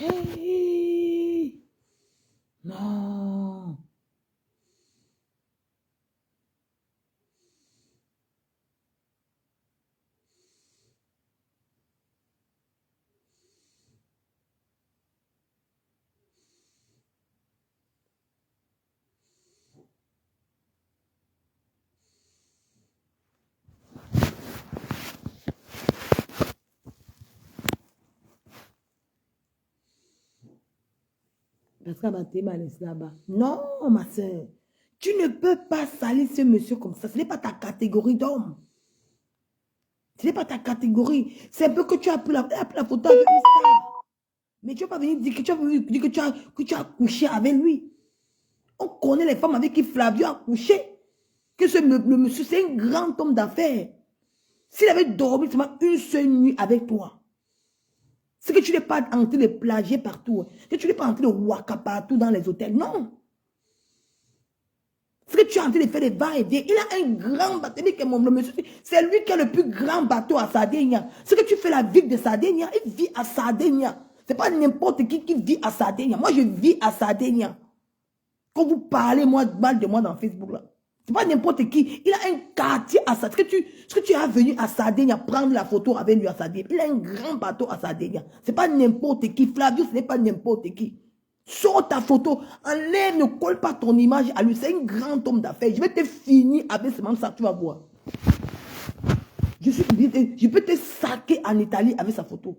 Hey! Non! Parce qu'elle m'a tellement laissé là-bas. Non, ma soeur. Tu ne peux pas salir ce monsieur comme ça. Ce n'est pas ta catégorie d'homme. Ce n'est pas ta catégorie. C'est un peu que tu as pris la photo avec une star. Mais tu ne vas pas venir dire que tu as couché avec lui. On connaît les femmes avec qui Flavio a couché. Que le monsieur, c'est un grand homme d'affaires. S'il avait dormi seulement une seule nuit avec toi, c'est que tu n'es pas en train de plagier partout. Que tu n'es pas en train de waka partout dans les hôtels. Non. C'est que tu es en train de faire des va-et-vient. Il a un grand bateau. Le monsieur, c'est lui qui a le plus grand bateau à Sardinia. C'est que tu fais la ville de Sardinia. Il vit à Sardinia. Ce n'est pas n'importe qui vit à Sardinia. Moi, je vis à Sardinia. Quand vous parlez mal de moi dans Facebook, là, c'est pas n'importe qui. Il a un quartier à Sardinia. Est-ce que tu es venu à Sardinia prendre la photo avec lui à Sardinia? Il a un grand bateau à Sardinia. Ce n'est pas n'importe qui. Flavio, ce n'est pas n'importe qui. Sors ta photo, enlève, ne colle pas ton image à lui. C'est un grand homme d'affaires. Je vais te finir avec ce même ça, tu vas voir. Je peux te saquer en Italie avec sa photo.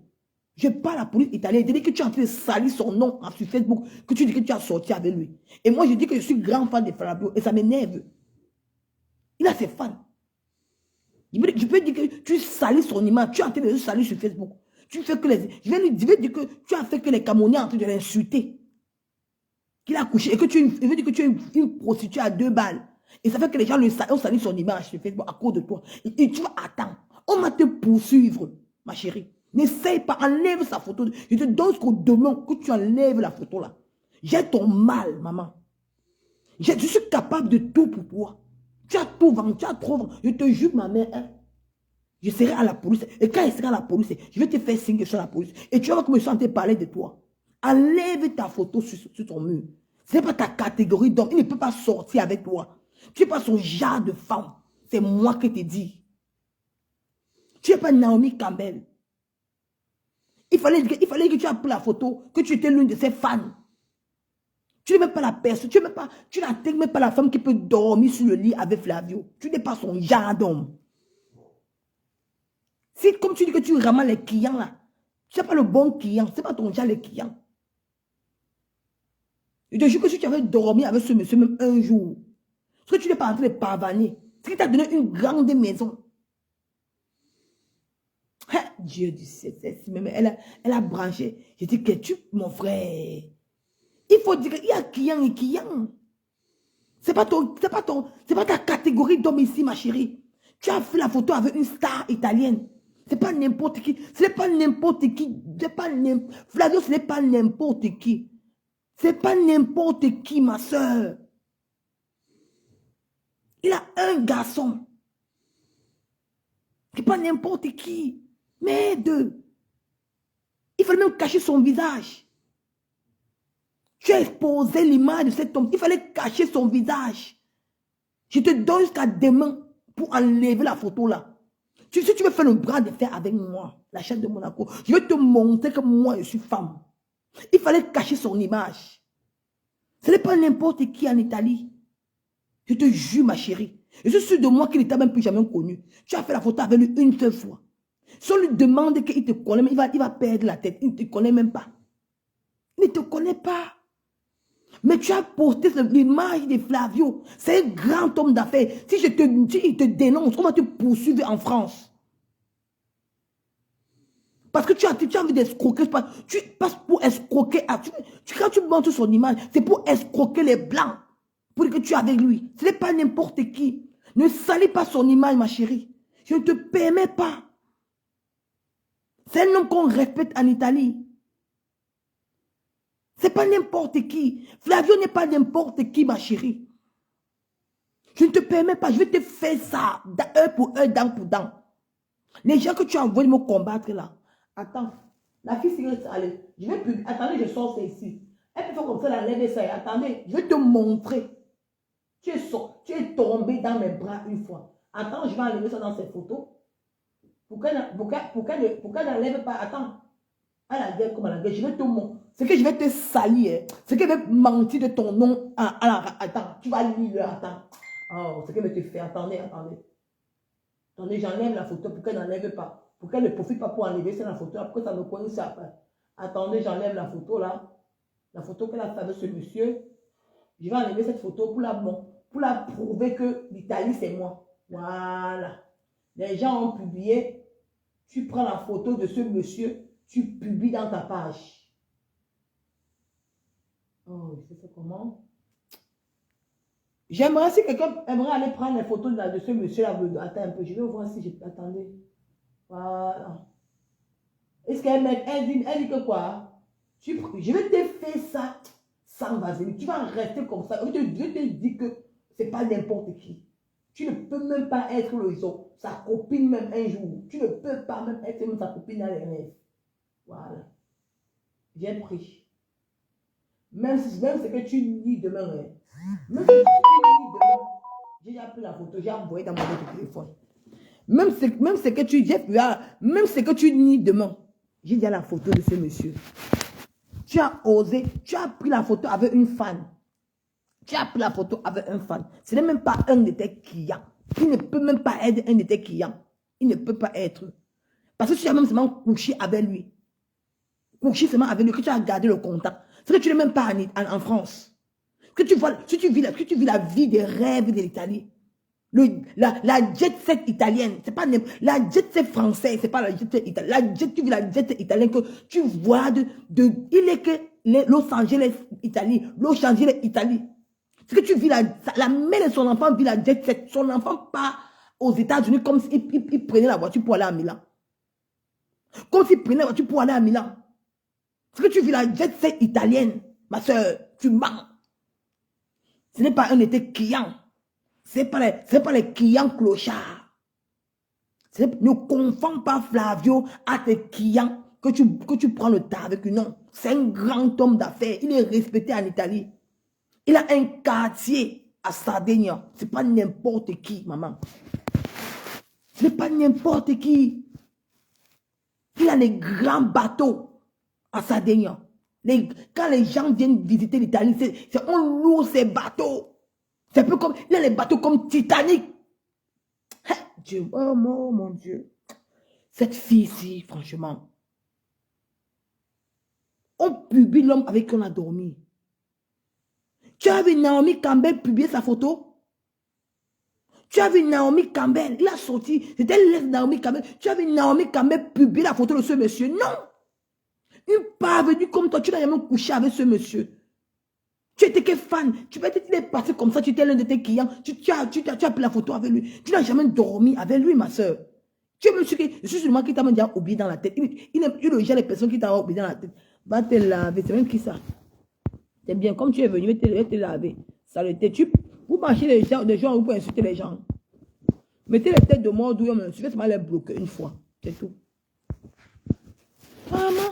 Je parle à la police italienne. Je dis que tu es en train de salir son nom sur Facebook, que tu dis que tu as sorti avec lui. Et moi, je dis que je suis grand fan de Flavio et ça m'énerve. Il a ses fans. Je peux dire que tu salis son image, tu es en train de le salir sur Facebook. Tu fais que je vais dire que tu as fait que les Camerounais en train de l'insulter. Qu'il a couché et que tu veux dire que tu es une prostituée à 2 balles. Et ça fait que les gens ont sali son image sur Facebook à cause de toi. Et tu vas attendre. On va te poursuivre, ma chérie. N'essaye pas, enlève sa photo. Je te donne ce qu'on demande, que tu enlèves la photo là. J'ai ton mal, maman. Je suis capable de tout pour toi. Tu as tout vendu, tu as trop vendu. Je te jure, ma mère, hein, je serai à la police. Et quand je serai à la police, je vais te faire signe que je suis à la police. Et tu vas voir comment je suis en train de parler de toi. Enlève ta photo sur ton mur. Ce n'est pas ta catégorie d'homme. Il ne peut pas sortir avec toi. Tu n'es pas son genre de femme. C'est moi qui te dis. Tu n'es pas Naomi Campbell. Il fallait que tu aies pris la photo, que tu étais l'une de ses fans. Tu n'es même pas la personne. Tu n'intègres même pas la femme qui peut dormir sur le lit avec Flavio. Tu n'es pas son genre d'homme. C'est comme tu dis que tu ramasses les clients là. Tu n'es pas le bon client. Ce n'est pas ton genre les clients. Je te jure que si tu avais dormi avec ce monsieur même un jour, parce que tu n'es pas en train de pavaner, c'est qu'il t'a donné une grande maison. Hein, Dieu du ciel, même elle a branché. J'ai dit que tu, mon frère, il faut dire qu'il y a client et client. C'est pas ta catégorie d'homme ici, ma chérie. Tu as fait la photo avec une star italienne. C'est pas n'importe qui. Ce n'est pas n'importe qui. Flavio, ce n'est pas n'importe qui. C'est pas n'importe qui, ma soeur. Il a un garçon. C'est pas n'importe qui. Mais deux. Il fallait même cacher son visage. Tu as exposé l'image de cet homme. Il fallait cacher son visage. Je te donne jusqu'à demain pour enlever la photo là. Si tu veux faire le bras de fer avec moi, la chaîne de Monaco, je vais te montrer que moi je suis femme. Il fallait cacher son image. Ce n'est pas n'importe qui en Italie. Je te jure, ma chérie. Je suis sûr de moi qu'il ne t'a même plus jamais connu. Tu as fait la photo avec lui une seule fois. Si on lui demande qu'il te connaît, il va perdre la tête. Il ne te connaît même pas. Il ne te connaît pas. Mais tu as porté l'image de Flavio. C'est un grand homme d'affaires. Si il te dénonce, on va te poursuivre en France. Parce que tu as envie d'escroquer. Tu passes pour escroquer. Quand tu montres son image, c'est pour escroquer les blancs. Pour que tu es avec lui. Ce n'est pas n'importe qui. Ne salis pas son image, ma chérie. Je ne te permets pas. C'est un homme qu'on respecte en Italie. Ce n'est pas n'importe qui. Flavio n'est pas n'importe qui, ma chérie. Je ne te permets pas. Je vais te faire ça. Un pour un, dent pour dent. Les gens que tu as envoyés me combattre là. Attends. La fille, c'est allez, je vais plus. Attendez, je sors ça ici. Elle peut faire comme ça, la lèvre ça. Attendez, je vais te montrer. Tu es tombé dans mes bras une fois. Attends, je vais enlever ça dans ces photos. Pour qu'elle n'enlève pas. Attends. À la guerre comme à la guerre, je vais te montrer. C'est que je vais te salir. C'est qu'elle va mentir de ton nom. Attends, tu vas lire. Attends. Oh, c'est qu'elle va te faire. Attendez. Attendez, j'enlève la photo pour qu'elle n'enlève pas. Pour qu'elle ne profite pas pour enlever ça la photo. Après, ça me connaît après. Attendez, j'enlève la photo là. La photo qu'elle a fait avec ce monsieur. Je vais enlever cette photo pour la prouver que l'Italie, c'est moi. Voilà. Les gens ont publié. Tu prends la photo de ce monsieur. Tu publies dans ta page. Oh, je sais comment. J'aimerais si quelqu'un aimerait aller prendre les photos de ce monsieur-là. Attends un peu, je vais voir si j'ai... Attendez. Voilà. Est-ce qu'elle dit que quoi? Je vais te faire ça sans vaseline. Tu vas rester comme ça. Je te dis que c'est pas n'importe qui. Tu ne peux même pas être sa copine même un jour. Tu ne peux pas même être même sa copine dans les rêves. Voilà. J'ai pris. Même ce que tu lis demain, même ce que tu lis demain, j'ai déjà pris la photo, j'ai envoyé dans mon autre téléphone. Même ce que tu lis demain, j'ai déjà la photo de ce monsieur. Tu as osé, tu as pris la photo avec une fan. Tu as pris la photo avec un fan. Ce n'est même pas un de tes clients. Il ne peut même pas être un de tes clients. Il ne peut pas être. Parce que tu as même seulement couché avec lui. Couché seulement avec lui, que tu as gardé le contact. C'est que tu n'es même pas en France. Que tu vois, si tu vis la vie des rêves de l'Italie. La jet set italienne, c'est pas la jet set française, c'est pas la jet set italienne. Tu vis la jet set italienne que tu vois il est que Los Angeles, Italie, Los Angeles, Italie. C'est que tu vis la mère de son enfant vit la jet set. Son enfant part aux États-Unis comme s'il prenait la voiture pour aller à Milan. Comme s'il prenait la voiture pour aller à Milan. C'est que tu vis la jet set italienne, ma soeur, tu mens. Ce n'est pas un de tes clients. Ce n'est pas les clients clochards. Ne confonds pas Flavio à tes clients que tu prends le tas avec lui. Non, c'est un grand homme d'affaires. Il est respecté en Italie. Il a un quartier à Sardaigne. Ce n'est pas n'importe qui, maman. Ce n'est pas n'importe qui. Il a les grands bateaux à Sardaigne. Quand les gens viennent visiter l'Italie, on loue ces bateaux. C'est un peu comme, il a les bateaux comme Titanic. Dieu, oh mon Dieu. Cette fille-ci, franchement. On publie l'homme avec qui on a dormi. Tu as vu Naomi Campbell publier sa photo? Tu as vu Naomi Campbell, il a sorti, c'était l'aide Naomi Campbell. Tu as vu Naomi Campbell publier la photo de ce monsieur? Non. Une parvenue comme toi, tu n'as jamais couché avec ce monsieur. Tu étais que fan. Tu peux être passé comme ça, tu étais l'un de tes clients. Tu as pris la photo avec lui. Tu n'as jamais dormi avec lui, ma soeur. Tu me suis je suis seulement qui t'a déjà oublié dans la tête. Il n'aime plus le genre les personnes qui t'ont oublié dans la tête. Va te laver. C'est même qui ça? C'est bien, comme tu es venu, je vais te laver. Saleté. Vous marchez les gens, vous pouvez insulter les gens. Mettez les têtes de mort d'où je vais seulement les bloquer une fois. C'est tout. Maman.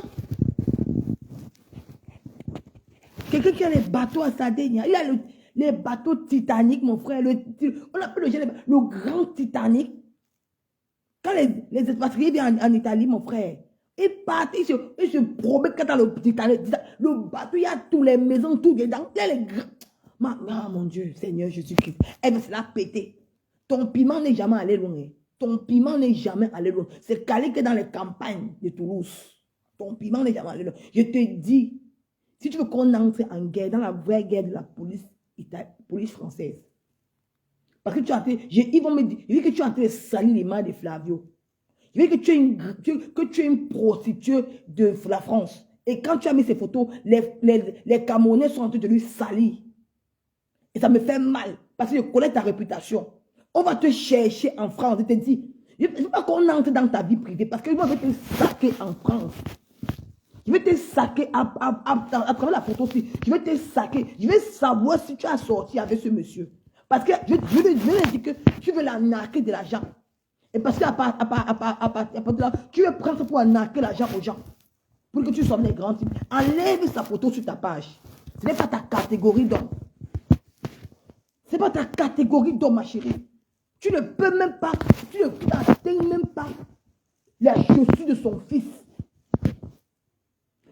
Quelqu'un qui a les bateaux à Sardaigne. Il a les bateaux Titanic, mon frère. On appelle le grand Titanic. Quand les expatriés viennent en Italie, mon frère, ils partent, ils se promènent quand dans le Titanic. Le bateau, il y a toutes les maisons, tout dedans. Il y a les grands. Oh mon Dieu, Seigneur Jésus-Christ. Elle va se la péter. Ton piment n'est jamais allé loin. Ton piment n'est jamais allé loin. C'est calé que dans les campagnes de Toulouse. Ton piment n'est jamais allé loin. Je te dis, si tu veux qu'on entre en guerre, dans la vraie guerre de la police française, parce que ils vont me dire, je veux que tu es en train de salir les mains de Flavio. Je veux que tu es une prostituée de la France. Et quand tu as mis ces photos, les Camerounais sont en train de lui salir. Et ça me fait mal, parce que je connais ta réputation. On va te chercher en France. Je te dis, je ne veux pas qu'on entre dans ta vie privée, parce que je vais te saquer en France. Je vais te saquer à travers la photo aussi. Je vais te saquer. Je vais savoir si tu as sorti avec ce monsieur. Parce que je lui dis que tu veux l'arnaquer de l'argent. Et parce que tu veux prendre ça pour arnaquer l'argent aux gens. pour que tu sois des grands types. Enlève sa photo sur ta page. Ce n'est pas ta catégorie d'homme. Ce n'est pas ta catégorie d'homme, ma chérie. Tu ne peux même pas, tu n'atteins même pas la chaussure de son fils.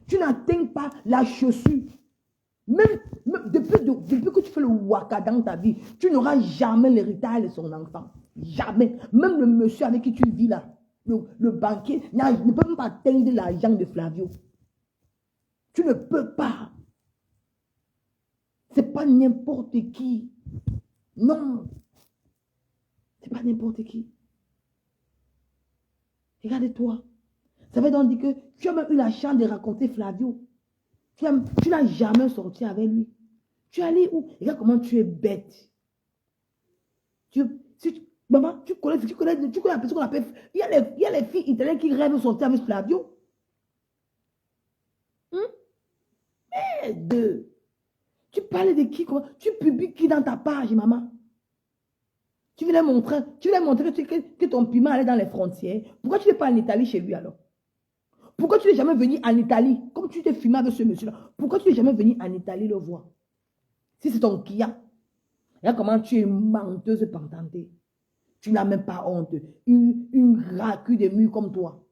Tu n'atteins pas la chaussure. Même depuis que tu fais le waka dans ta vie, tu n'auras jamais l'héritage de son enfant. Jamais. Même le monsieur avec qui tu vis là, le banquier, ne peut même pas atteindre l'argent de Flavio. Tu ne peux pas. C'est pas n'importe qui. Non. C'est pas n'importe qui. Regarde-toi. Ça veut donc dire que tu as même eu la chance de raconter Flavio. Tu n'as jamais sorti avec lui. Tu es allé où? Regarde comment tu es bête. Maman, tu connais la personne qu'on appelle. Il y a les filles italiennes qui rêvent de sortir avec Flavio. Merde. Tu parles de qui? Tu publies qui dans ta page, maman? Tu voulais montrer que ton piment allait dans les frontières. Pourquoi tu n'es pas en Italie chez lui alors? Pourquoi tu n'es jamais venu en Italie? Comme tu t'es filmé avec ce monsieur-là. Pourquoi tu n'es jamais venu en Italie le voir? Si c'est ton client. Regarde comment tu es menteuse pentantée. Tu n'as même pas honte. Une racue de mur comme toi.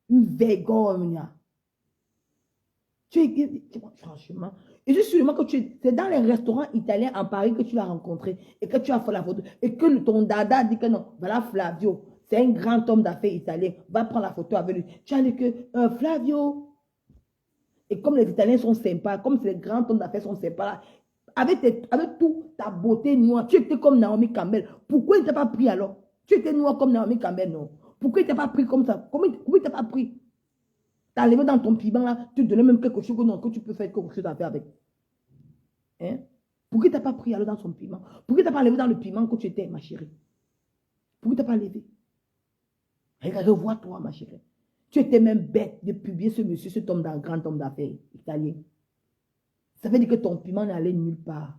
Une vergogne. Franchement. Et je suis sûrement que c'est dans les restaurants italiens en Paris que tu l'as rencontré et que tu as fait la photo. Et que ton dada dit que non, voilà Flavio. C'est un grand homme d'affaires italien. Va prendre la photo avec lui. Tu as dit que Flavio. Et comme les Italiens sont sympas, comme ces grands hommes d'affaires sont sympas, là, avec tout ta beauté noire, tu étais comme Naomi Campbell. Pourquoi il ne t'a pas pris alors? Tu étais noire comme Naomi Campbell, non? Pourquoi il ne t'a pas pris comme ça? Comment il ne t'a pas pris? Tu as levé dans ton piment là, tu donnais même quelque chose que tu peux faire quelque chose à faire avec. Hein? Pourquoi il ne t'a pas pris alors dans son piment? Pourquoi il ne t'a pas levé dans le piment que tu étais, ma chérie? Pourquoi il ne t'a pas levé? Regarde, revois-toi, ma chérie. Tu étais même bête de publier ce monsieur, cet homme, grand homme d'affaires italien. Ça veut dire que ton piment n'est allé nulle part.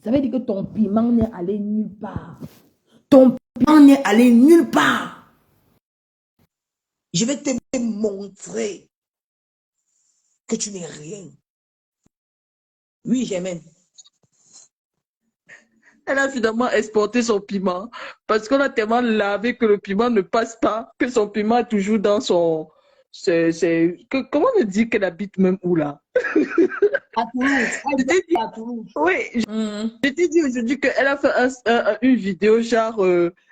Ça veut dire que ton piment n'est allé nulle part. Ton piment n'est allé nulle part. Je vais te montrer que tu n'es rien. Oui, Germaine. Elle a finalement exporté son piment parce qu'on a tellement lavé que le piment ne passe pas, que son piment est toujours dans son... comment on dit qu'elle habite même où là? À Toulouse. À Toulouse. Oui, je t'ai dit aujourd'hui qu'elle a fait une vidéo genre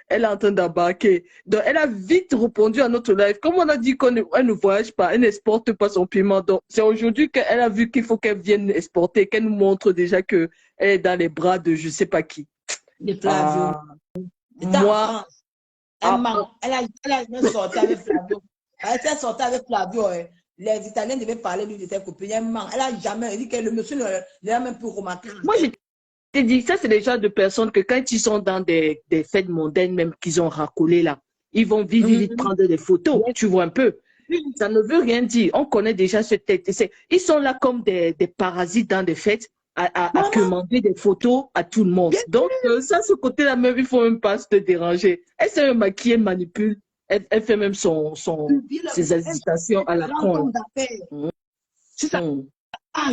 elle est en train d'embarquer. Donc elle a vite répondu à notre live. Comme on a dit qu'elle ne voyage pas, elle n'exporte pas son piment. Donc c'est aujourd'hui qu'elle a vu qu'il faut qu'elle vienne exporter, qu'elle nous montre déjà qu'elle est dans les bras de je sais pas qui. De Flavio. Moi, elle a même sorti avec Flavio. Elle s'est sortie avec Flavio. Hein. Les Italiens devaient parler lui de ses copines. Elle n'a jamais dit que le monsieur ne l'a même plus remarqué. Moi, je t'ai dit, ça, c'est les genres de personnes que quand ils sont dans des fêtes mondaines, même qu'ils ont racolé là, ils vont vite prendre des photos. Tu vois un peu. Ça ne veut rien dire. On connaît déjà ce texte. Ils sont là comme des parasites dans des fêtes à commander des photos à tout le monde. Donc, ça, ce côté-là, même, il ne faut même pas se déranger. Elle s'est maquillée, elle manipule. Elle fait même ses hésitations à la con. C'est ça.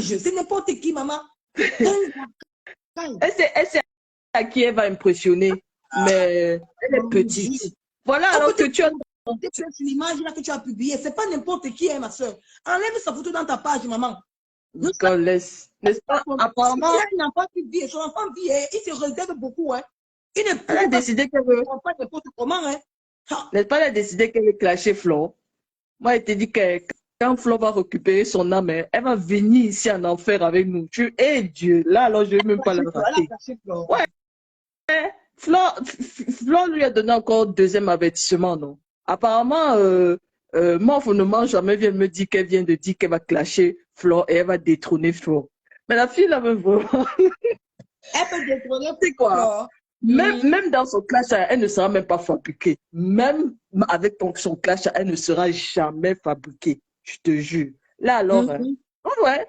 C'est n'importe qui, maman. Elle sait à qui elle va impressionner, mais elle est petite. Voilà, alors que tu as... L'image là que tu as publiée, c'est pas n'importe qui, hein, ma soeur. Enlève sa photo dans ta page, maman. Laisse pas, apparemment... Il n'a pas pu vivre, son enfant vit, il se réserve beaucoup, hein. Il ne Elle a décidé qu'elle veut... pas n'importe comment, hein. N'est-ce pas, elle a décidé qu'elle veut clasher Flo. Moi, elle te dit que quand Flo va récupérer son âme, elle va venir ici en enfer avec nous. Dieu, là, alors, je ne vais même pas la rater. Ouais. Flo lui a donné encore deuxième avertissement, non? Apparemment, moi, ne mange jamais vient me dire qu'elle vient de dire qu'elle va clasher Flo et elle va détrôner Flo. Mais la fille, là, même vraiment... Elle peut détrôner c'est quoi? Même dans son clash, elle ne sera même pas fabriquée. Même avec son clash, elle ne sera jamais fabriquée. Je te jure. Là, alors, ouais,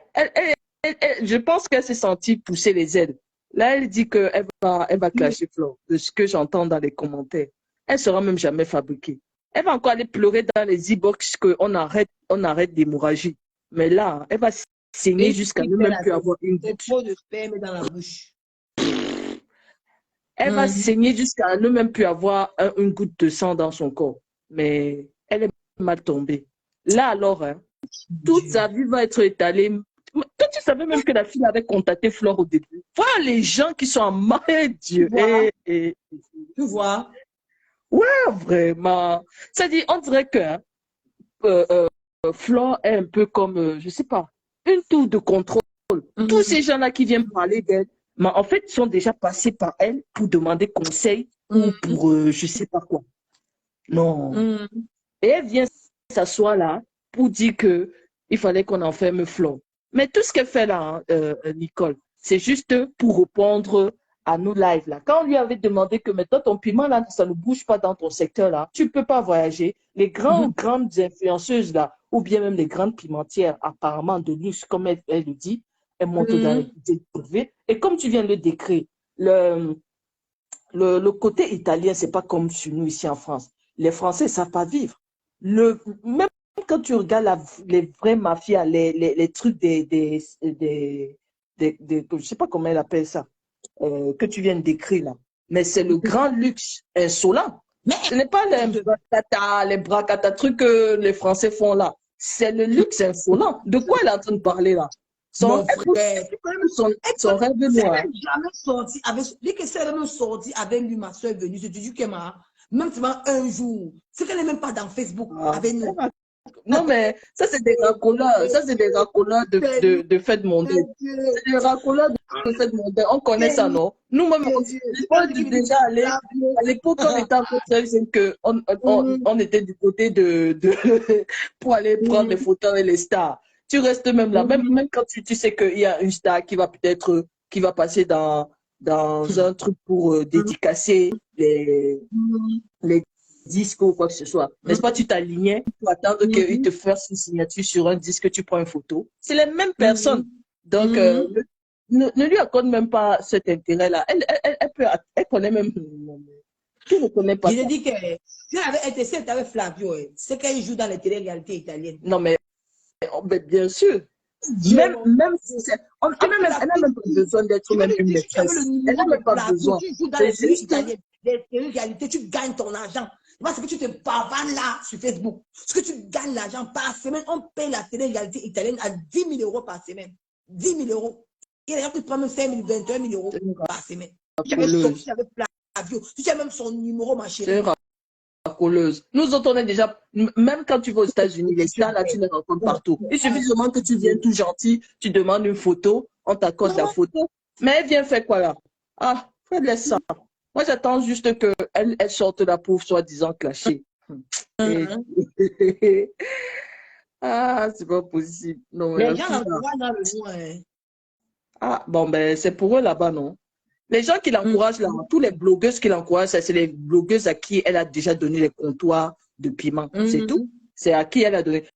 je pense qu'elle s'est sentie pousser les ailes. Là, elle dit qu'elle va clasher Flo, de ce que j'entends dans les commentaires. Elle ne sera même jamais fabriquée. Elle va encore aller pleurer dans les e-box qu'on arrête d'hémorragie. Mais là, elle va saigner Et jusqu'à tu ne fais même la plus avoir une c'est goutte. trop de sperme dans la bouche. Elle va saigner jusqu'à ne même plus avoir une goutte de sang dans son corps. Mais elle est mal tombée. Là, alors, hein, toute Dieu. sa vie va être étalée. Toi, tu savais même que la fille avait contacté Flore au début. Voilà les gens qui sont en mal, Tu Dieu. vois, tu vois. Ouais, vraiment. C'est-à-dire, on dirait que hein, euh, euh, Flore est un peu comme, je sais pas, une tour de contrôle. Tous ces gens-là qui viennent parler d'elle, mais en fait, sont déjà passés par elle pour demander conseil ou pour je sais pas quoi. Non. Et elle vient s'asseoir là pour dire que il fallait qu'on enferme Flo. Mais tout ce qu'elle fait là, hein, Nicole, c'est juste pour répondre à nos lives là. Quand on lui avait demandé que maintenant ton piment là, ça ne bouge pas dans ton secteur là, tu ne peux pas voyager. Les grandes influenceuses là, ou bien même les grandes pimentières apparemment de luxe, comme elle le dit, elles montent dans les privés. Et comme tu viens de le décrire, le côté italien, c'est pas comme chez nous ici en France. Les Français ne savent pas vivre. Même quand tu regardes les vraies mafias, les trucs je sais pas comment elle appelle ça, que tu viens de décrire là. Mais c'est le grand luxe insolent. Mais Ce n'est pas les bracata trucs que les Français font là. C'est le luxe insolent. De quoi elle est en train de parler là? mon frère, Son rêve c'est noir. même jamais sorti avec. Dès que c'est même sorti avec lui, ma soeur est venue. Je te dis que même seulement un jour, c'est qu'elle n'est même pas dans Facebook avec nous. Non, mais ça, c'est des racoleurs. Ça, c'est des racoleurs de fête mondaine. C'est des racoleurs de fête mondaine. On connaît ça, non? Nous-mêmes, déjà à l'époque, on était en train de que on était du côté pour aller prendre des photos avec les stars. Tu restes même là. Même quand tu sais qu'il y a une star qui va peut-être, qui va passer dans un truc pour dédicacer les disque ou quoi que ce soit. N'est-ce pas, tu t'alignais pour attendre qu'il te fasse une signature sur un disque, tu prends une photo. C'est les mêmes personnes. Donc, ne lui accorde même pas cet intérêt-là. Elle connaît même. Tu ne connais pas Je ça. te dis que si elle avait été celle avec Flavio, c'est qu'elle joue dans les télé-réalités italiennes. Non, mais bien sûr. Même si c'est. Elle n'a même pas besoin d'être même une maîtresse. Elle n'a même pas besoin. Tu joues dans les télé italiennes, les télé-réalités, tu gagnes ton argent. C'est ce que tu te pavanes là sur Facebook. Ce que tu gagnes l'argent par semaine, on paye la télé-réalité italienne à 10 000 € par semaine. 10 000 €. Il y a des gens qui prennent 5 000, 21 000 € par semaine. Tu avais sorti avec Flavio. Tu as même son numéro, ma chérie. Racoleuse. Nous autres, on est déjà, même quand tu vas aux États-Unis, les stars là, tu les rencontres partout. Il suffit seulement que tu viennes tout gentil, tu demandes une photo, on t'accorde la photo. Mais elle vient faire quoi là? Ah, laisse ça. Moi, j'attends juste qu'elle sorte la pauvre, soi-disant clashée. Ah, c'est pas possible. Non, les gens l'encouragent dans le mois. Hein. Ah, bon, ben, c'est pour eux là-bas, non? Les gens qui l'encouragent là, tous les blogueuses qui l'encouragent, c'est les blogueuses à qui elle a déjà donné les comptoirs de piment. C'est tout. C'est à qui elle a donné.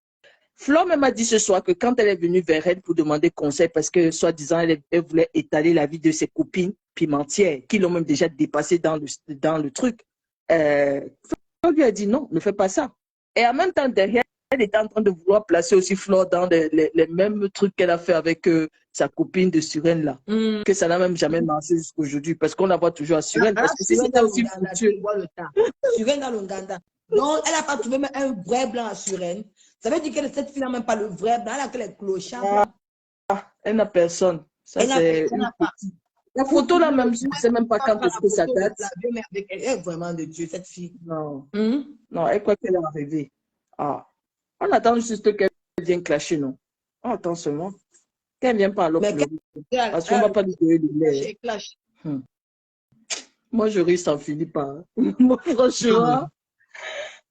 Flo même a dit ce soir que quand elle est venue vers elle pour demander conseil, parce que soi-disant, elle voulait étaler la vie de ses copines pimentières, qui l'ont même déjà dépassé dans le truc. Flo lui a dit non, ne fais pas ça. Et en même temps, derrière, elle était en train de vouloir placer aussi Flo dans les mêmes trucs qu'elle a fait avec sa copine de Suresnes là. Que ça n'a même jamais marché jusqu'à aujourd'hui, parce qu'on la voit toujours à Suresnes. Parce que si c'était aussi foutu. Suresnes dans l'Ouganda. Donc, elle n'a pas trouvé même un vrai blanc à Suresnes. Ça veut dire que cette fille n'a même pas le vrai blanc, elle a que les clochards. Elle n'a personne. Ça, c'est la photo là même, je ne sais même pas quand est-ce que ça date. Elle est vraiment de Dieu, cette fille. Non. Non, elle croit qu'elle est arrivée. Ah. On attend juste qu'elle vienne clasher, non? On attend seulement. Qu'elle ne vienne pas alors pleurer. Parce qu'on ne va pas lui donner de lait. Moi, je ris sans finir par. Moi, franchement.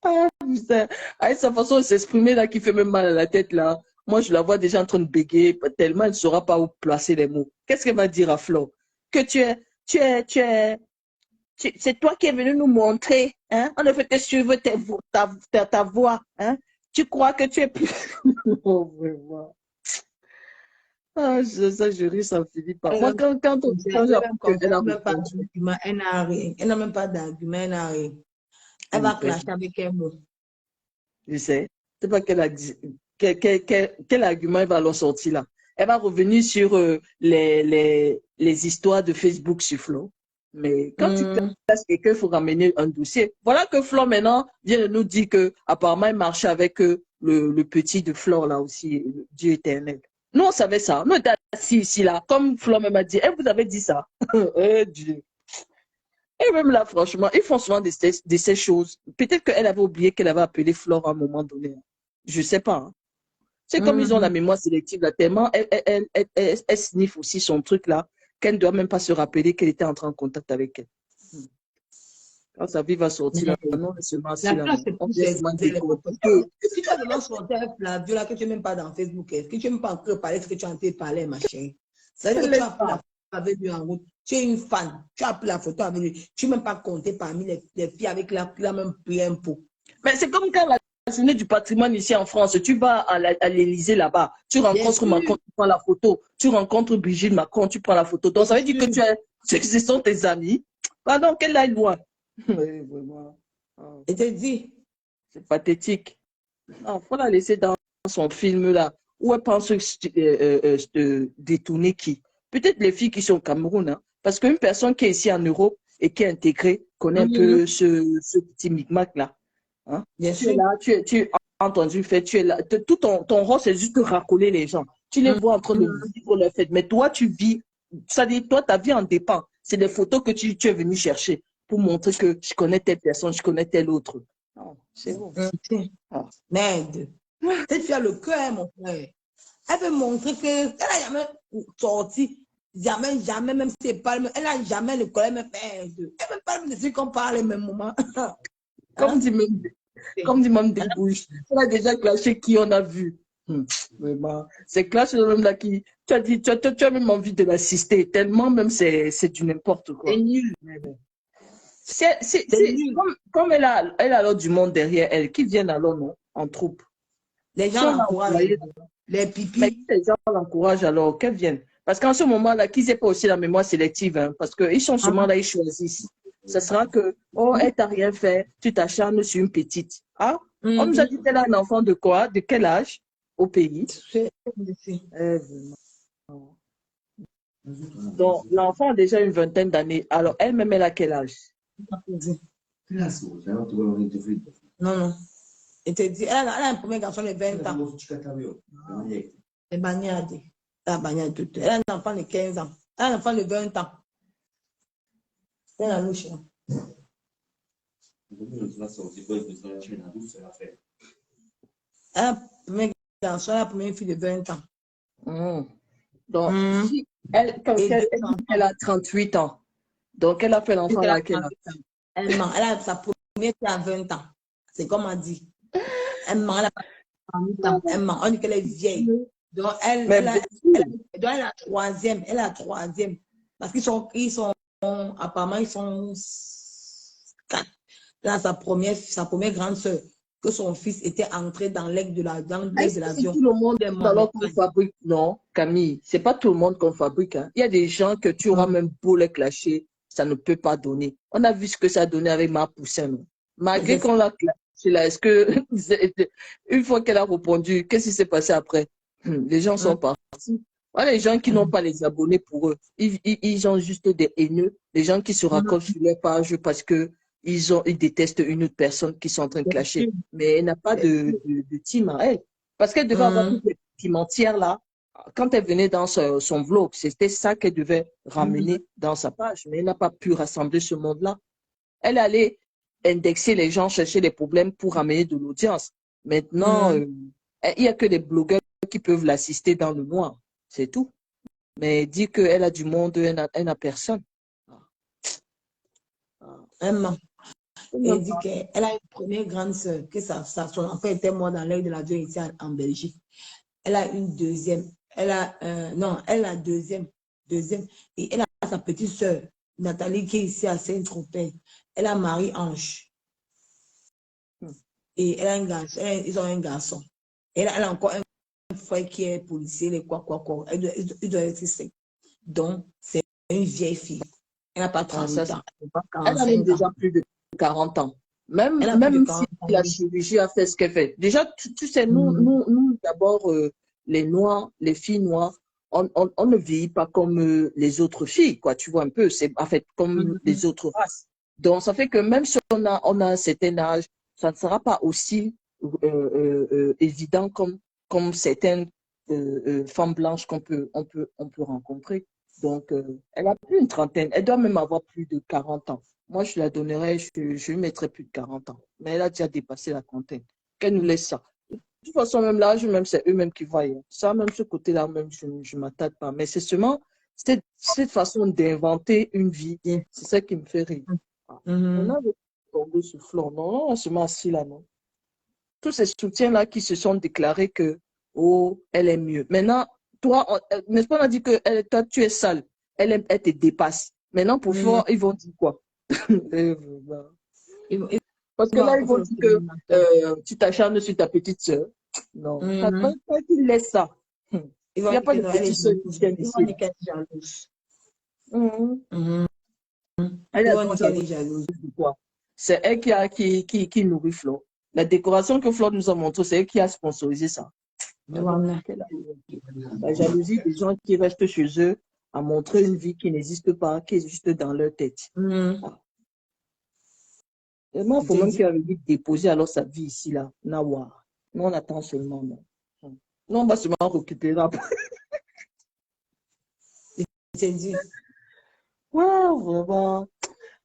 Ah, putain. Avec sa façon de s'exprimer là, qui fait même mal à la tête là. Moi, je la vois déjà en train de bégayer tellement elle ne saura pas où placer les mots. Qu'est-ce qu'elle va dire à Flo? Que c'est toi qui es venu nous montrer, hein? On ne fait que suivre ta voix, hein? Tu crois que tu es plus. Oh, vraiment. Ah, je ris sans finir par. Moi, quand elle a même pas d'argument, elle n'a rien. Elle n'a même pas d'argument, elle n'a rien. Elle va clasher avec un mot. Je sais. Je sais pas quel argument elle va leur sortir là. Elle va revenir sur les histoires de Facebook sur Flo. Mais quand tu places quelqu'un, il faut ramener un dossier. Voilà que Flo maintenant vient de nous dire que apparemment il marchait avec le petit de Flore là aussi, Dieu éternel. Nous, on savait ça. Nous, on était assis ici là. Comme Flo même a dit, eh, vous avez dit ça. Eh, Dieu. Et même là, franchement, ils font souvent de ces choses. Peut-être qu'elle avait oublié qu'elle avait appelé Flore à un moment donné. Je ne sais pas. Hein. C'est comme ils ont la mémoire sélective là, tellement elle sniffe aussi son truc là, qu'elle ne doit même pas se rappeler qu'elle était entrée en contact avec elle. Quand sa vie va sortir là, non, elle se masse là. On vient seulement décortiquer. Si tu as vraiment sorti avec Flavio là, que tu n'es même pas dans Facebook, est-ce que tu n'es même pas encore parlé de ce que tu as en train de parler, ma chérie? Ça veut dire que tu as pris la photo avec lui en route. Tu es une fan. Tu as pris la photo avec lui. Tu n'es même pas compté parmi les filles avec qui il a même pris un pot. Mais c'est comme quand la journée du patrimoine ici en France, tu vas à l'Élysée là-bas, tu rencontres Macron, tu prends la photo. Tu rencontres Brigitte Macron, tu prends la photo. Donc ça veut dire que ce sont tes amis. Pardon, qu'elle aille loin. Mais vraiment. Et te dit. C'est pathétique. Il faut la laisser dans son film là, où elle pense détourner qui. Peut-être les filles qui sont au Cameroun, hein, parce qu'une personne qui est ici en Europe et qui est intégrée connaît un peu ce petit micmac là. Hein? Bien tu sûr. es là, tu as entendu fait, tu es là. Tout ton rôle, c'est juste de racoler les gens. Tu les vois en train de vivre leur fête. Mais toi, tu vis, ça dit, toi, ta vie en dépend. C'est des photos que tu es venu chercher pour montrer que je connais telle personne, je connais telle autre. Non, c'est bon. Merde. Cette fille a le cœur, mon frère. Elle veut montrer qu'elle n'a jamais sorti. Jamais, même si c'est pas le même. Elle n'a jamais le colère, même merde. Elle ne veut pas me dire qu'on parle au même moment. Comme dit même des bouches. Elle a déjà clashé qui on a vu. C'est clash même là qui. Tu as dit, tu as même envie de l'assister, tellement même c'est du n'importe quoi. C'est nul. C'est comme elle a alors du monde derrière elle, qui viennent alors, non, en troupe. Les gens l'encouragent. Les pipis. Mais les gens l'encouragent alors, qu'elles viennent. Parce qu'en ce moment-là, qu'ils n'aient pas aussi la mémoire sélective, hein, parce qu'ils sont souvent là, ils choisissent. Ce sera que, oh, elle t'a rien fait, tu t'acharnes sur une petite. Ah, on nous a dit qu'elle a un enfant de quoi? De quel âge au pays? Donc, l'enfant a déjà une vingtaine d'années. Alors, elle-même, elle a quel âge? Non. Et te dit, elle a un premier garçon de 20 ans. Elle a un enfant de 15 ans. Elle a un enfant de 20 ans. C'est la louche. Elle a un premier garçon, elle a une première fille de 20 ans. Donc, elle a 38 ans. Donc, elle a fait l'enfant à quel âge? Elle a sa première fille à 20 ans. C'est comme on dit. Elle ment, elle a pas 40 ans. Elle ment. On dit qu'elle est vieille. Donc, elle a la troisième. Elle a la troisième. Parce qu'ils sont apparemment, ils sont 4. Elle a sa première grande soeur, que son fils était entré dans l'aigle de l'avion. Tout le monde alors qu'on fabrique. Non, Camille, c'est pas tout le monde qu'on fabrique. Hein. Il y a des gens que tu auras même beau les clasher, ça ne peut pas donner. On a vu ce que ça a donné avec ma Poussin. Malgré qu'on l'a clashé là, est-ce que une fois qu'elle a répondu, qu'est-ce qui s'est passé après? Les gens sont partis. Voilà, les gens qui n'ont pas les abonnés pour eux, ils ont juste des haineux, les gens qui se raccrochent sur leur page parce que ils détestent une autre personne qui sont en train de clasher. Mais elle n'a pas de team à elle. Parce qu'elle devait avoir toutes les pimentières là. Quand elle venait dans son vlog, c'était ça qu'elle devait ramener dans sa page. Mais elle n'a pas pu rassembler ce monde-là. Elle allait indexer les gens, chercher les problèmes pour ramener de l'audience. Maintenant, il n'y a que des blogueurs qui peuvent l'assister dans le noir. C'est tout. Mais dire qu'elle a du monde, elle n'a personne. Elle dit qu'elle a une première grande sœur, que son enfant était mort dans l'œil de l'avion ici en Belgique. Elle a une deuxième. Elle a deuxième. Et elle a sa petite sœur, Nathalie, qui est ici à Saint-Tropez. Elle a Marie-Ange. Et elle a un garçon. Ils ont un garçon. Elle a encore un frère qui est policier, les quoi. Il doit être 5. Donc, c'est une vieille fille. Elle n'a pas 38 ans. Elle a même déjà plus de 40 ans. Même, Elle a plus de même si 40 ans, la oui. chirurgie a fait ce qu'elle fait. Déjà, tu sais, Mhm. nous d'abord, les Noirs, les filles noires, on ne vieillit pas comme les autres filles, quoi. Tu vois un peu, c'est en fait comme Mhm. les autres races. Donc, ça fait que même si on a un certain âge, ça ne sera pas aussi évident comme certaines femmes blanches on peut rencontrer. Donc, elle a plus une trentaine. Elle doit même avoir plus de 40 ans. Moi, je la donnerais, je lui mettrais plus de 40 ans. Mais elle a déjà dépassé la trentaine. Qu'elle nous laisse ça. De toute façon, même l'âge, même c'est eux-mêmes qui voient. Ça, même ce côté-là, même, je ne m'attaque pas. Mais c'est seulement cette façon d'inventer une vie. Bien. C'est ça qui me fait rire. Ah. On Mhm. a tombé sur flanc. Non, on se met assis là, non. Tous ces soutiens-là qui se sont déclarés que, oh, elle est mieux. Maintenant, toi, n'est-ce pas, on a dit que toi, tu es sale. Elle te dépasse. Maintenant, pour Mhm. faire, ils vont dire quoi? Et voilà. Il Parce que va là, ils encore faire vont le dire que féminin. tu t'acharnes sur ta petite sœur. Non, pas Mhm. qu'ils laissent ça. Ils Il n'y vont a dire pas que de non, elle est petite sœur jalouse. qui tienne Ils vont ici. dire qu'elle est jalouse. Mhm. Mhm. Elle Ils est vont dire trop qu'elle jalouse est jalouse. de quoi? C'est elle qui nourrit Flo. La décoration que Flo nous a montrée, c'est elle qui a sponsorisé ça. Alors, Voilà. la jalousie des gens qui restent chez eux à montrer une vie qui n'existe pas, qui est juste dans leur tête. Mhm. Ah. Et moi, il Je faut te même dis. qu'il avait dit déposer alors sa vie ici, là. Nawa. Nous, on attend seulement. Non. Nous, on va seulement récupérer après. Je te dis. Ouais, vraiment.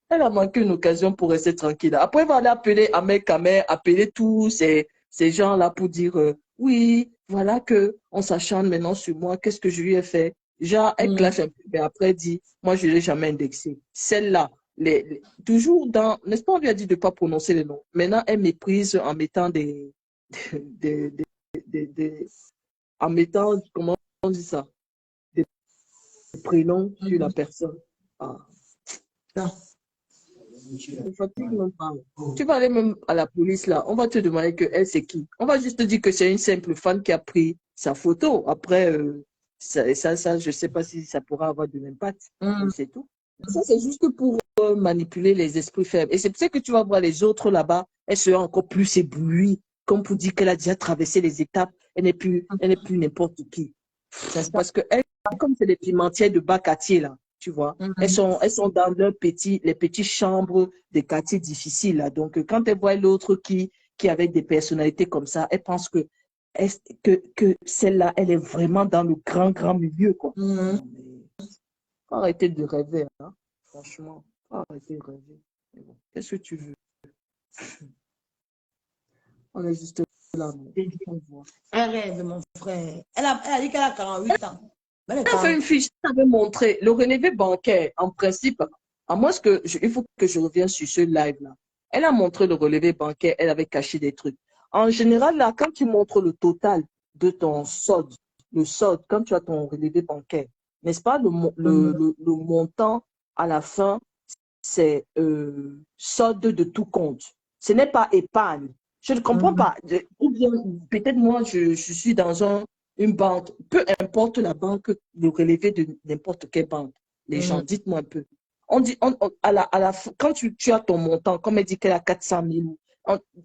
Elle a manqué une occasion pour rester tranquille. Après, elle va aller appeler Ahmed Kamer, appeler tous ces gens-là pour dire oui, voilà que on s'acharne maintenant sur moi, qu'est-ce que je lui ai fait? Genre, elle Mhm. clash un peu, mais après, elle dit moi, je ne l'ai jamais indexé. Celle-là, toujours dans, n'est-ce pas, on lui a dit de ne pas prononcer les noms. Maintenant, elle méprise en mettant des, des- des- en mettant, comment on dit ça, des prénoms sur la Mhm. personne. Ah. Non. Ça me fatigue même pas. Tu vas aller même à la police là, on va te demander que elle c'est qui. On va juste te dire que c'est une simple fan qui a pris sa photo. Après, je sais pas si ça pourra avoir de l'impact, mais Mhm. c'est tout. Ça, c'est juste pour manipuler les esprits faibles. Et c'est pour ça que tu vas voir les autres là-bas, elles seront encore plus éblouies, comme pour dire qu'elle a déjà traversé les étapes, elle n'est plus n'importe qui. C'est ça. Parce que elle, comme c'est des pimentières de bas quartier là, tu vois, elles Mhm. sont, elles sont dans les petites chambres des quartiers difficiles là. Donc, quand elles voient l'autre qui avait des personnalités comme ça, elles pensent que celle-là, elle est vraiment dans le grand, grand milieu, quoi. Mhm. Non, mais faut arrêter de rêver, hein. Franchement, faut arrêter de rêver. Mais bon, qu'est-ce que tu veux? On est juste là, non? Je te dis. On voit. Elle rêve, mon frère. Elle a dit qu'elle a 48 ans. Mais elle est Elle a fait 40. une fiche, elle avait montré le relevé bancaire, en principe, à moins il faut que je revienne sur ce live-là. Elle a montré le relevé bancaire, elle avait caché des trucs. En général, là, quand tu montres le total de ton solde, le solde, quand tu as ton relevé bancaire, n'est-ce pas, Mhm. le montant à la fin, c'est solde de tout compte. Ce n'est pas épargne. Je ne comprends Mhm. pas. Ou bien, peut-être moi, je suis dans une banque, peu importe la banque, le relevé de n'importe quelle banque. Les Mhm. gens, dites-moi un peu. On dit, quand tu as ton montant, comme elle dit qu'elle a 400 000,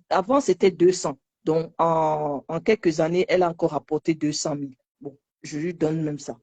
avant c'était 200. Donc, en quelques années, elle a encore apporté 200 000. Bon, je lui donne même ça.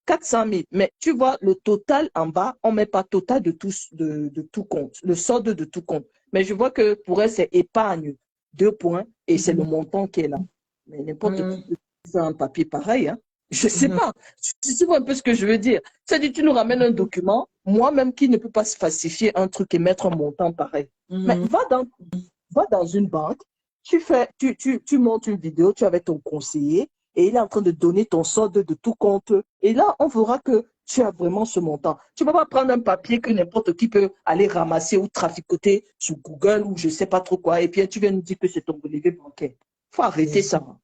400 000. Mais tu vois, le total en bas, on ne met pas total de tout compte, le solde de tout compte. Mais je vois que pour elle, c'est épargne, 2 points, et c'est le montant qui est là. Mais n'importe qui Mhm. peut faire un papier pareil, hein. Je ne sais Mhm. pas. Tu vois un peu ce que je veux dire. C'est-à-dire, tu nous ramènes un document, moi-même qui ne peux pas falsifier un truc et mettre un montant pareil. Mais Mhm. va dans une banque, tu montes une vidéo, tu es avec ton conseiller, et il est en train de donner ton solde de tout compte. Et là, on verra que tu as vraiment ce montant. Tu ne vas pas prendre un papier que n'importe qui peut aller ramasser ou traficoter sur Google ou je ne sais pas trop quoi. Et puis tu viens nous dire que c'est ton relevé bancaire. Il faut Bien arrêter sûr. ça.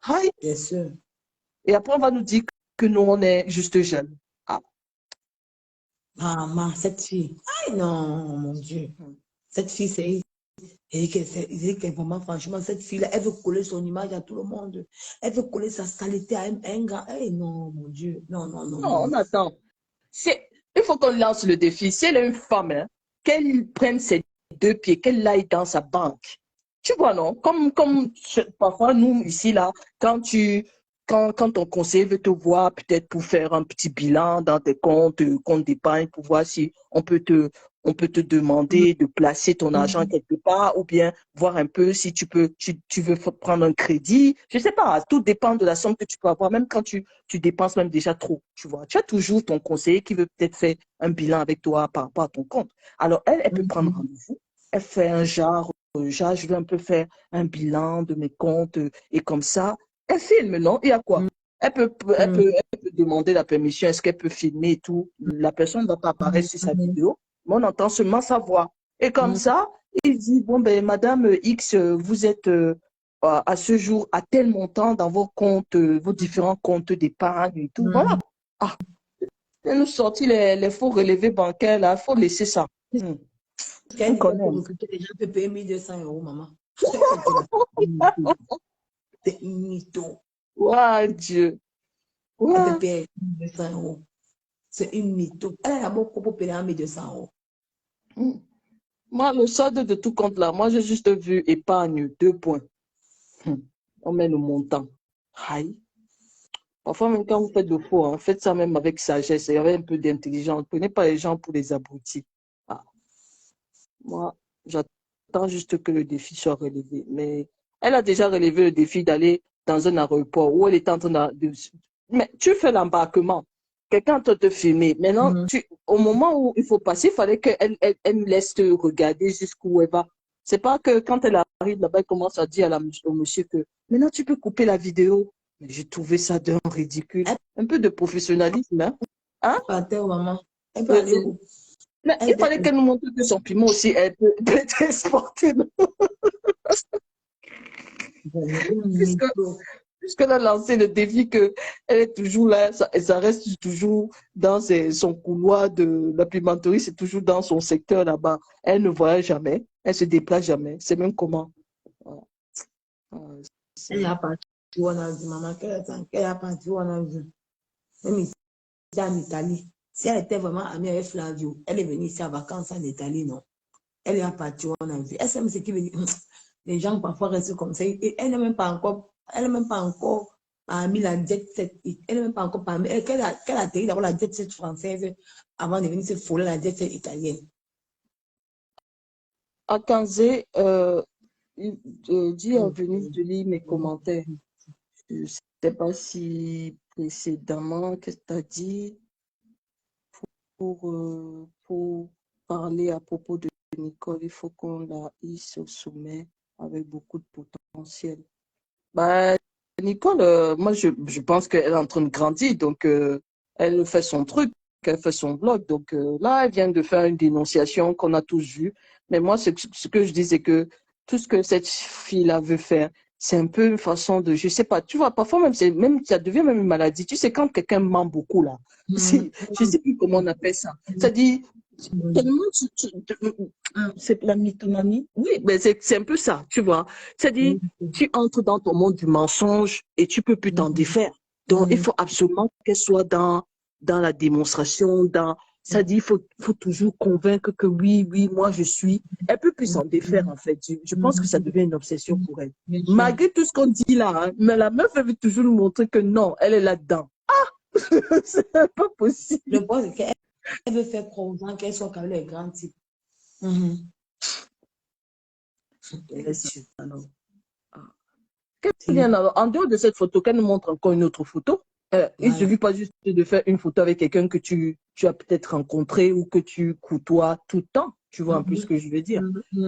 Aïe. Bien sûr. Et après, on va nous dire que nous, on est juste jeunes. Ah. Maman, cette fille. Aïe, non, mon Dieu. Cette fille, c'est. Il dit que vraiment, franchement, cette fille-là, elle veut coller son image à tout le monde. Elle veut coller sa saleté à un grand. Eh non, mon Dieu. Non, non, non, Non, non. on attend. Il faut qu'on lance le défi. Si elle est une femme, hein, qu'elle prenne ses 2 pieds, qu'elle aille dans sa banque. Tu vois, non? Comme parfois, nous, ici, là, quand ton conseiller veut te voir, peut-être pour faire un petit bilan dans tes comptes d'épargne, pour voir si on peut te demander de placer ton argent quelque part, ou bien voir un peu si tu veux prendre un crédit. Je sais pas, tout dépend de la somme que tu peux avoir, même quand tu dépenses même déjà trop, tu vois. Tu as toujours ton conseiller qui veut peut-être faire un bilan avec toi par rapport à ton compte. Alors, elle peut prendre rendez-vous, elle fait un genre, je veux un peu faire un bilan de mes comptes, et comme ça, elle filme, non? Et à quoi? Elle peut demander la permission, est-ce qu'elle peut filmer et tout. La personne ne va pas apparaître sur sa vidéo, mais on entend seulement sa voix. Et comme ça, il dit, bon, ben, Madame X, vous êtes à ce jour à tel montant dans vos comptes, vos différents comptes d'épargne et tout. Voilà. Ah, elle nous sortit les faux relevés bancaires, là, il faut laisser ça. Quand On dit connaît. pour recruter les gens peut payer 1200 euros, maman. C'est une mytho. Ouais, Dieu. Elle peut Ouais. payer 1200 euros. C'est une mytho. Elle a d'abord pour payer 1200 euros. Moi, le solde de tout compte là, moi, j'ai juste vu épargne, 2 points. On met le montant. Aïe. Parfois, même quand vous faites le faux, hein, faites ça même avec sagesse et avec un peu d'intelligence. Prenez pas les gens pour des abrutis. Ah, moi, j'attends juste que le défi soit relevé. Mais elle a déjà relevé le défi d'aller dans un aéroport où elle est en train Mais tu fais l'embarquement. Quelqu'un est en train de te filmer. Maintenant, au moment où il faut passer, il fallait qu'elle me laisse te regarder jusqu'où elle va. C'est pas que quand elle arrive là-bas, elle commence à dire au monsieur que maintenant tu peux couper la vidéo. Mais j'ai trouvé ça d'un ridicule. Un peu de professionnalisme, hein? Hein? À terre, maman. Elle peut Euh, aller où? mais Elle il était fallait qu'elle nous montre que son piment aussi, elle peut être exportée. une Puisque, mytho. puisqu'elle a lancé le défi que elle est toujours là, ça reste toujours dans son couloir de la pimenterie, c'est toujours dans son secteur là-bas. Elle ne voyage jamais, elle se déplace jamais. C'est même comment. Voilà. Elle a parti où on a vu, maman. Qu'elle a parti où on a vu. Même ici en Italie. Si elle était vraiment amie avec Flavio, elle est venue ici en vacances en Italie, non? Elle est partie où on a vu. Elle sait ce qui veut dire. Les gens parfois restent comme ça. Et elle n'est même pas encore, elle n'est même pas encore parmi la jet set. Elle n'est même pas encore parmi. Qu'elle a atterri d'abord la jet set française avant de venir se fouler la jet set italienne. Akanze dit à venir de lire mes commentaires. Je ne sais pas si précédemment, qu'est-ce que tu as dit pour parler à propos de Nicole, il faut qu'on la hisse au sommet avec beaucoup de potentiel. Bah, Nicole, moi, je pense qu'elle est en train de grandir, donc elle fait son truc, elle fait son blog. Donc là, elle vient de faire une dénonciation qu'on a tous vue. Mais moi, ce que je dis, c'est que tout ce que cette fille-là veut faire, c'est un peu une façon de, je sais pas, tu vois, parfois même, ça devient même une maladie. Tu sais, quand quelqu'un ment beaucoup, là, je sais plus comment on appelle ça. Ça dit, tellement c'est la mythomanie. Oui, mais c'est un peu ça, tu vois. C'est-à-dire, tu entres dans ton monde du mensonge et tu peux plus t'en défaire. Donc, il faut absolument qu'elle soit dans la démonstration, ça dit, il faut toujours convaincre que oui, oui, moi je suis. Elle peut plus s'en défaire, en fait. Je pense que ça devient une obsession pour elle. Malgré tout ce qu'on dit là, hein, mais la meuf, elle veut toujours nous montrer que non, elle est là-dedans. C'est pas possible. Le point, c'est qu'elle veut faire croire aux gens qu'elle soit comme les grands types. Alors, en dehors de cette photo, qu'elle nous montre encore une autre photo. Il ne suffit pas juste de faire une photo avec quelqu'un que tu as peut-être rencontré ou que tu côtoies tout le temps. Tu vois un peu ce que je veux dire.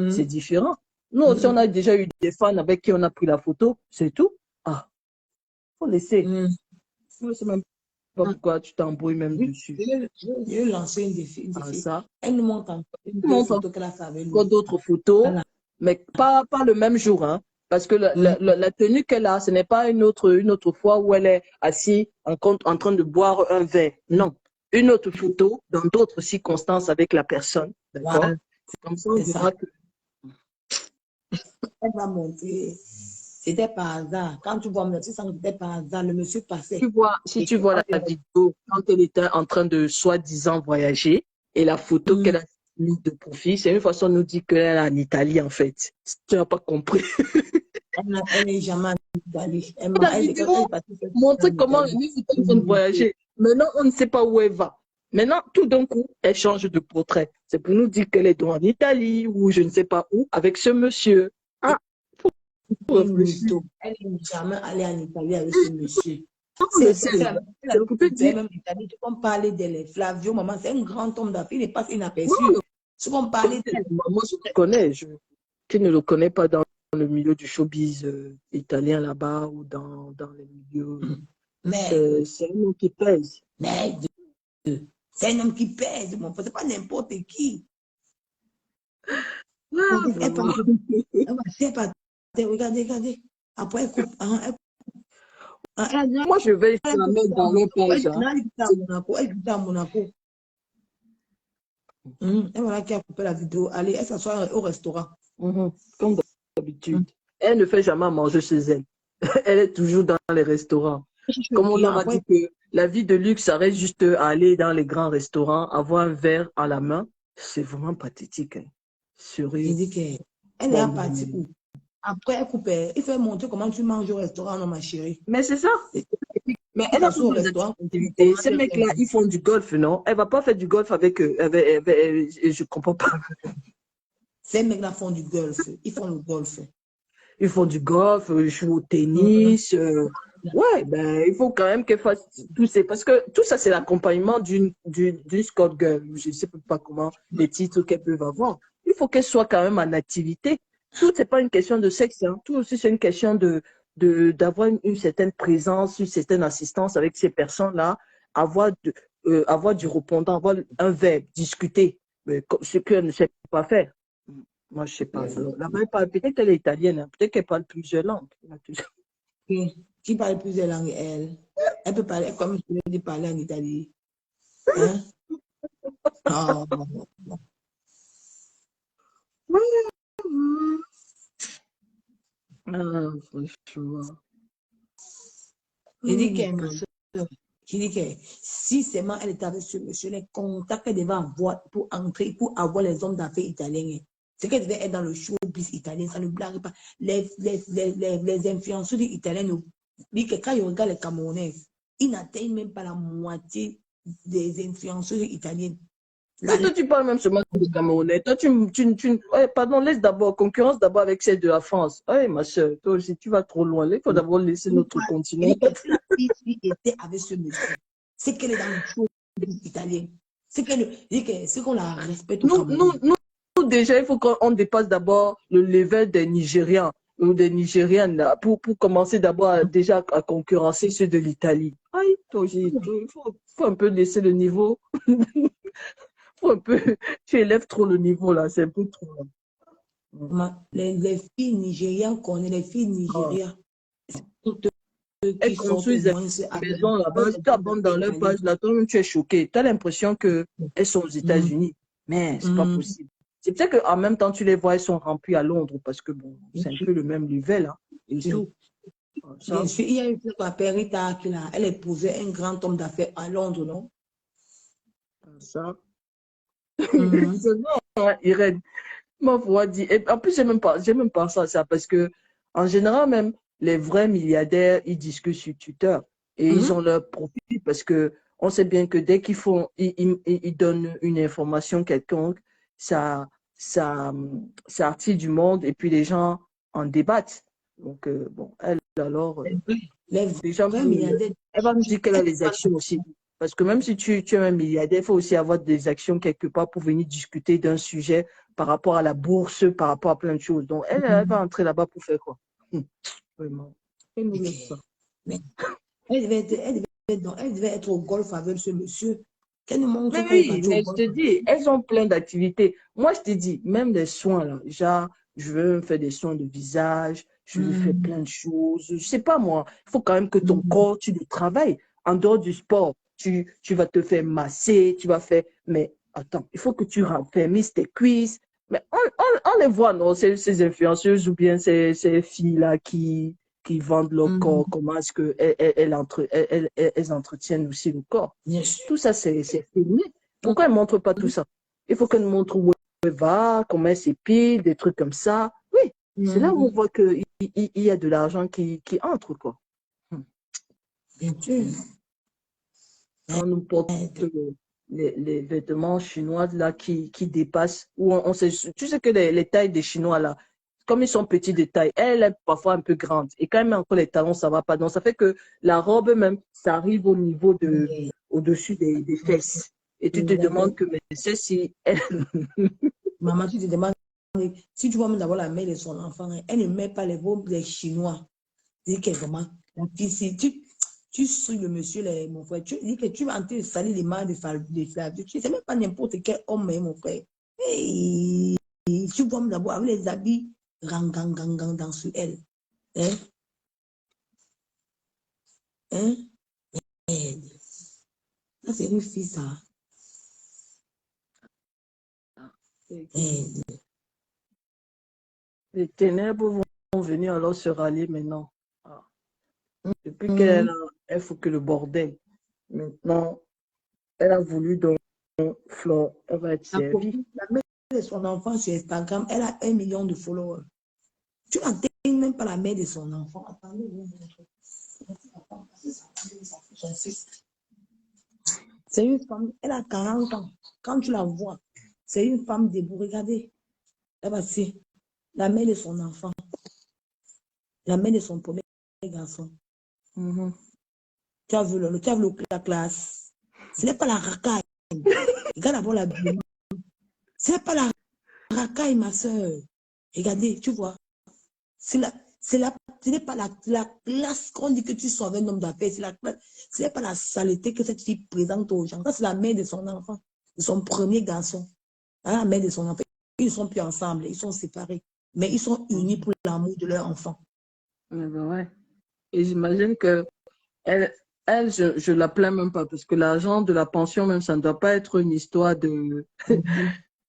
C'est différent. Nous aussi, on a déjà eu des fans avec qui on a pris la photo, c'est tout. Ah, faut laisser. Je ne sais même pas pourquoi tu t'embrouilles même dessus. Je vais lancer une défi. Ça. Elle nous montre encore une photo qu'elle a fait avec lui. Encore d'autres photos, mais pas le même jour, hein. Parce que la tenue qu'elle a, ce n'est pas une autre fois où elle est assise en train de boire un verre. Non. Une autre photo dans d'autres circonstances avec la personne. D'accord? C'est comme ça, on verra que. Elle va montrer. C'était par hasard. Quand tu vois mon petit sang, c'était par hasard. Le monsieur passait. Si tu vois la vidéo, quand elle était en train de soi-disant voyager, et la photo qu'elle a mise de profit. C'est une façon de nous dire qu'elle est en Italie, en fait. Tu n'as pas compris. Elle n'est jamais en Italie. La vidéo montrait comment la meuf est en train de voyager. Maintenant, on ne sait pas où elle va. Maintenant, tout d'un coup, elle change de portrait. C'est pour nous dire qu'elle est en Italie ou je ne sais pas où avec ce monsieur. Ah, pour réfléchir. Elle n'est jamais allée en Italie avec ce monsieur. C'est pour te dire. Même l'Italie, tu peux parler d'elle. Flavio, maman, c'est un grand homme d'affaires, il n'est pas inaperçu. Tu peux parler d'elle. Moi, je le connais. Qui ne le connaît pas dans le milieu du showbiz italien là-bas ou dans les milieux. Mais c'est un homme qui pèse. Mais c'est un homme qui pèse, mon frère. C'est pas n'importe qui. Regardez. Après, elle coupe. Moi, je vais la mettre dans mes pages. Elle est à Monaco. Et voilà qui a coupé la vidéo. Allez, elle s'assoit au restaurant. Comme d'habitude. Elle ne fait jamais manger chez elle. Elle est toujours dans les restaurants. Comme on leur a dit que la vie de luxe, ça reste juste aller dans les grands restaurants, avoir un verre à la main. C'est vraiment pathétique. Hein. Il dit qu'elle est partie où? Après, elle coupe. Il fait montrer comment tu manges au restaurant, non, ma chérie. Mais c'est ça. Mais elle a toujours des activités. Ces mecs-là, ils font du golf, non? Elle ne va pas faire du golf avec eux. Je ne comprends pas. Ces mecs-là font du golf. Ils font le golf. Ils font du golf, ils jouent au tennis. Ouais, ben, il faut quand même qu'elle fasse tout ça. Parce que tout ça, c'est l'accompagnement d'une Scott Girl. Je ne sais pas comment les titres qu'elles peuvent avoir. Il faut qu'elle soit quand même en activité. Tout, c'est pas une question de sexe. Hein. Tout aussi, c'est une question d'avoir une certaine présence, une certaine assistance avec ces personnes-là, avoir du répondant, avoir un verbe, discuter. Ce qu'elle ne sait pas faire. Moi, je ne sais pas. Peut-être qu'elle est italienne, hein. Peut-être qu'elle parle plusieurs langues. Qui parle plusieurs langues, elle? Elle peut parler comme je l'ai dit, parler en Italie. Hein? Oh. Franchement. Il dit que si seulement elle était avec ce monsieur, les contacts qu'elle devait avoir pour entrer, pour avoir les hommes d'affaires italiens, c'est qu'elle devait être dans le showbiz italien, ça ne blague pas. Les influenceurs italiens disent que quand ils regardent les Camerounais, ils n'atteignent même pas la moitié des influenceurs italiens. Toi, tu parles même seulement des Camerounais. Toi, pardon, laisse d'abord, concurrence d'abord avec celle de la France. Oui, ma soeur, toi aussi, tu vas trop loin. Il faut d'abord laisser notre continent. Si la fille était avec ce monsieur, c'est qu'elle est dans le showbiz italien. C'est qu'on la respecte au Cameroun. Nous, déjà, il faut qu'on dépasse d'abord le level des Nigérians ou des Nigériennes là, pour commencer d'abord déjà à concurrencer ceux de l'Italie. Aïe, toi aussi, il faut un peu laisser le niveau. Faut un peu, tu élèves trop le niveau là, c'est un peu trop. Les filles nigériennes connaissent les filles nigériennes. Elles construisent des maisons là-bas, tu abondes dans leur page là, toi-même tu es choqué. Tu as l'impression qu'elles sont aux États-Unis, mais c'est pas possible. C'est peut-être qu'en même temps, tu les vois, elles sont remplies à Londres parce que bon, c'est un peu le même level. Hein, et tout. Bien sûr, il y a une fille à Perita qui elle épousait un grand homme d'affaires à Londres, non? Ça. C'est bon, Irène. Moi, faut dire. Et en plus, j'ai même pas ça parce que en général, même les vrais milliardaires, ils discutent sur Twitter et ils ont leur profil parce que on sait bien que dès ils donnent une information quelconque, ça attire du monde et puis les gens en débattent. Donc, bon, elle, alors, déjà, elle va nous dire qu'elle a les actions aussi. Parce que même si tu es un milliardaire, il faut aussi avoir des actions quelque part pour venir discuter d'un sujet par rapport à la bourse, par rapport à plein de choses. Donc, elle va entrer là-bas pour faire quoi? Vraiment. Elle devait être au golf avec ce monsieur. Mais oui, mais je te dis, elles ont plein d'activités. Moi, je te dis, même des soins, là, genre, je veux me faire des soins de visage, je veux faire plein de choses. Je sais pas, moi, il faut quand même que ton corps, tu le travailles. En dehors du sport, tu vas te faire masser, tu vas faire... Mais attends, il faut que tu raffermisses tes cuisses. Mais on les voit, non, ces influenceuses ou bien ces filles-là qui vendent leur corps, comment est-ce qu'elles entretiennent aussi le corps. Yes. Tout ça, c'est filmé. Pourquoi elles ne montrent pas tout ça? Il faut qu'elle montre où elle va, comment elle s'épile, des trucs comme ça. Oui, c'est là où on voit qu'il y a de l'argent qui entre, quoi. Bien sûr. On nous porte les vêtements chinois là qui dépassent. Où on sait, tu sais que les tailles des Chinois là, comme ils sont petits de taille, elle est parfois un peu grande. Et quand elle met encore les talons, ça va pas. Donc ça fait que la robe même, ça arrive au niveau au-dessus des fesses. Et tu te demandes que mais celle-ci, elle... Maman, tu te demandes, si tu vois même d'abord la mère de son enfant, hein, elle ne met pas les robes des Chinois. Dis que vraiment, la fille, si tu suis le monsieur, mon frère, tu dis que tu vas en train de salir les mains de Flavio. Tu ne sais même pas n'importe quel homme, hein, mon frère. Et tu vois même d'abord avec les habits rang dans sur elle. Hein? Hein? Ça, c'est une fille, ça. Les ténèbres vont venir alors se rallier maintenant. Ah. Depuis qu'elle elle faut que le bordel. Maintenant, elle a voulu donc Flore, elle va être servie. La mère de son enfant sur Instagram, elle a 1 million de followers. Tu n'atteins même pas la mère de son enfant. Attendez, c'est une femme, elle a 40 ans. Quand tu la vois, c'est une femme debout. Regardez, là-bas, c'est la mère de son enfant, la mère de son premier garçon. Tu as vu, la classe. Ce n'est pas la racaille. Regarde d'abord la vie. Ce n'est pas la racaille, ma soeur. Regardez, tu vois. Ce n'est pas la classe qu'on dit que tu sois un homme d'affaires. Ce n'est pas la saleté que cette fille présente aux gens. Ça, c'est la mère de son enfant, de son premier garçon. La mère de son enfant. Ils ne sont plus ensemble, ils sont séparés. Mais ils sont unis pour l'amour de leur enfant. Ouais. Et j'imagine que elle je la plains même pas, parce que l'argent de la pension, même, ça ne doit pas être une histoire de...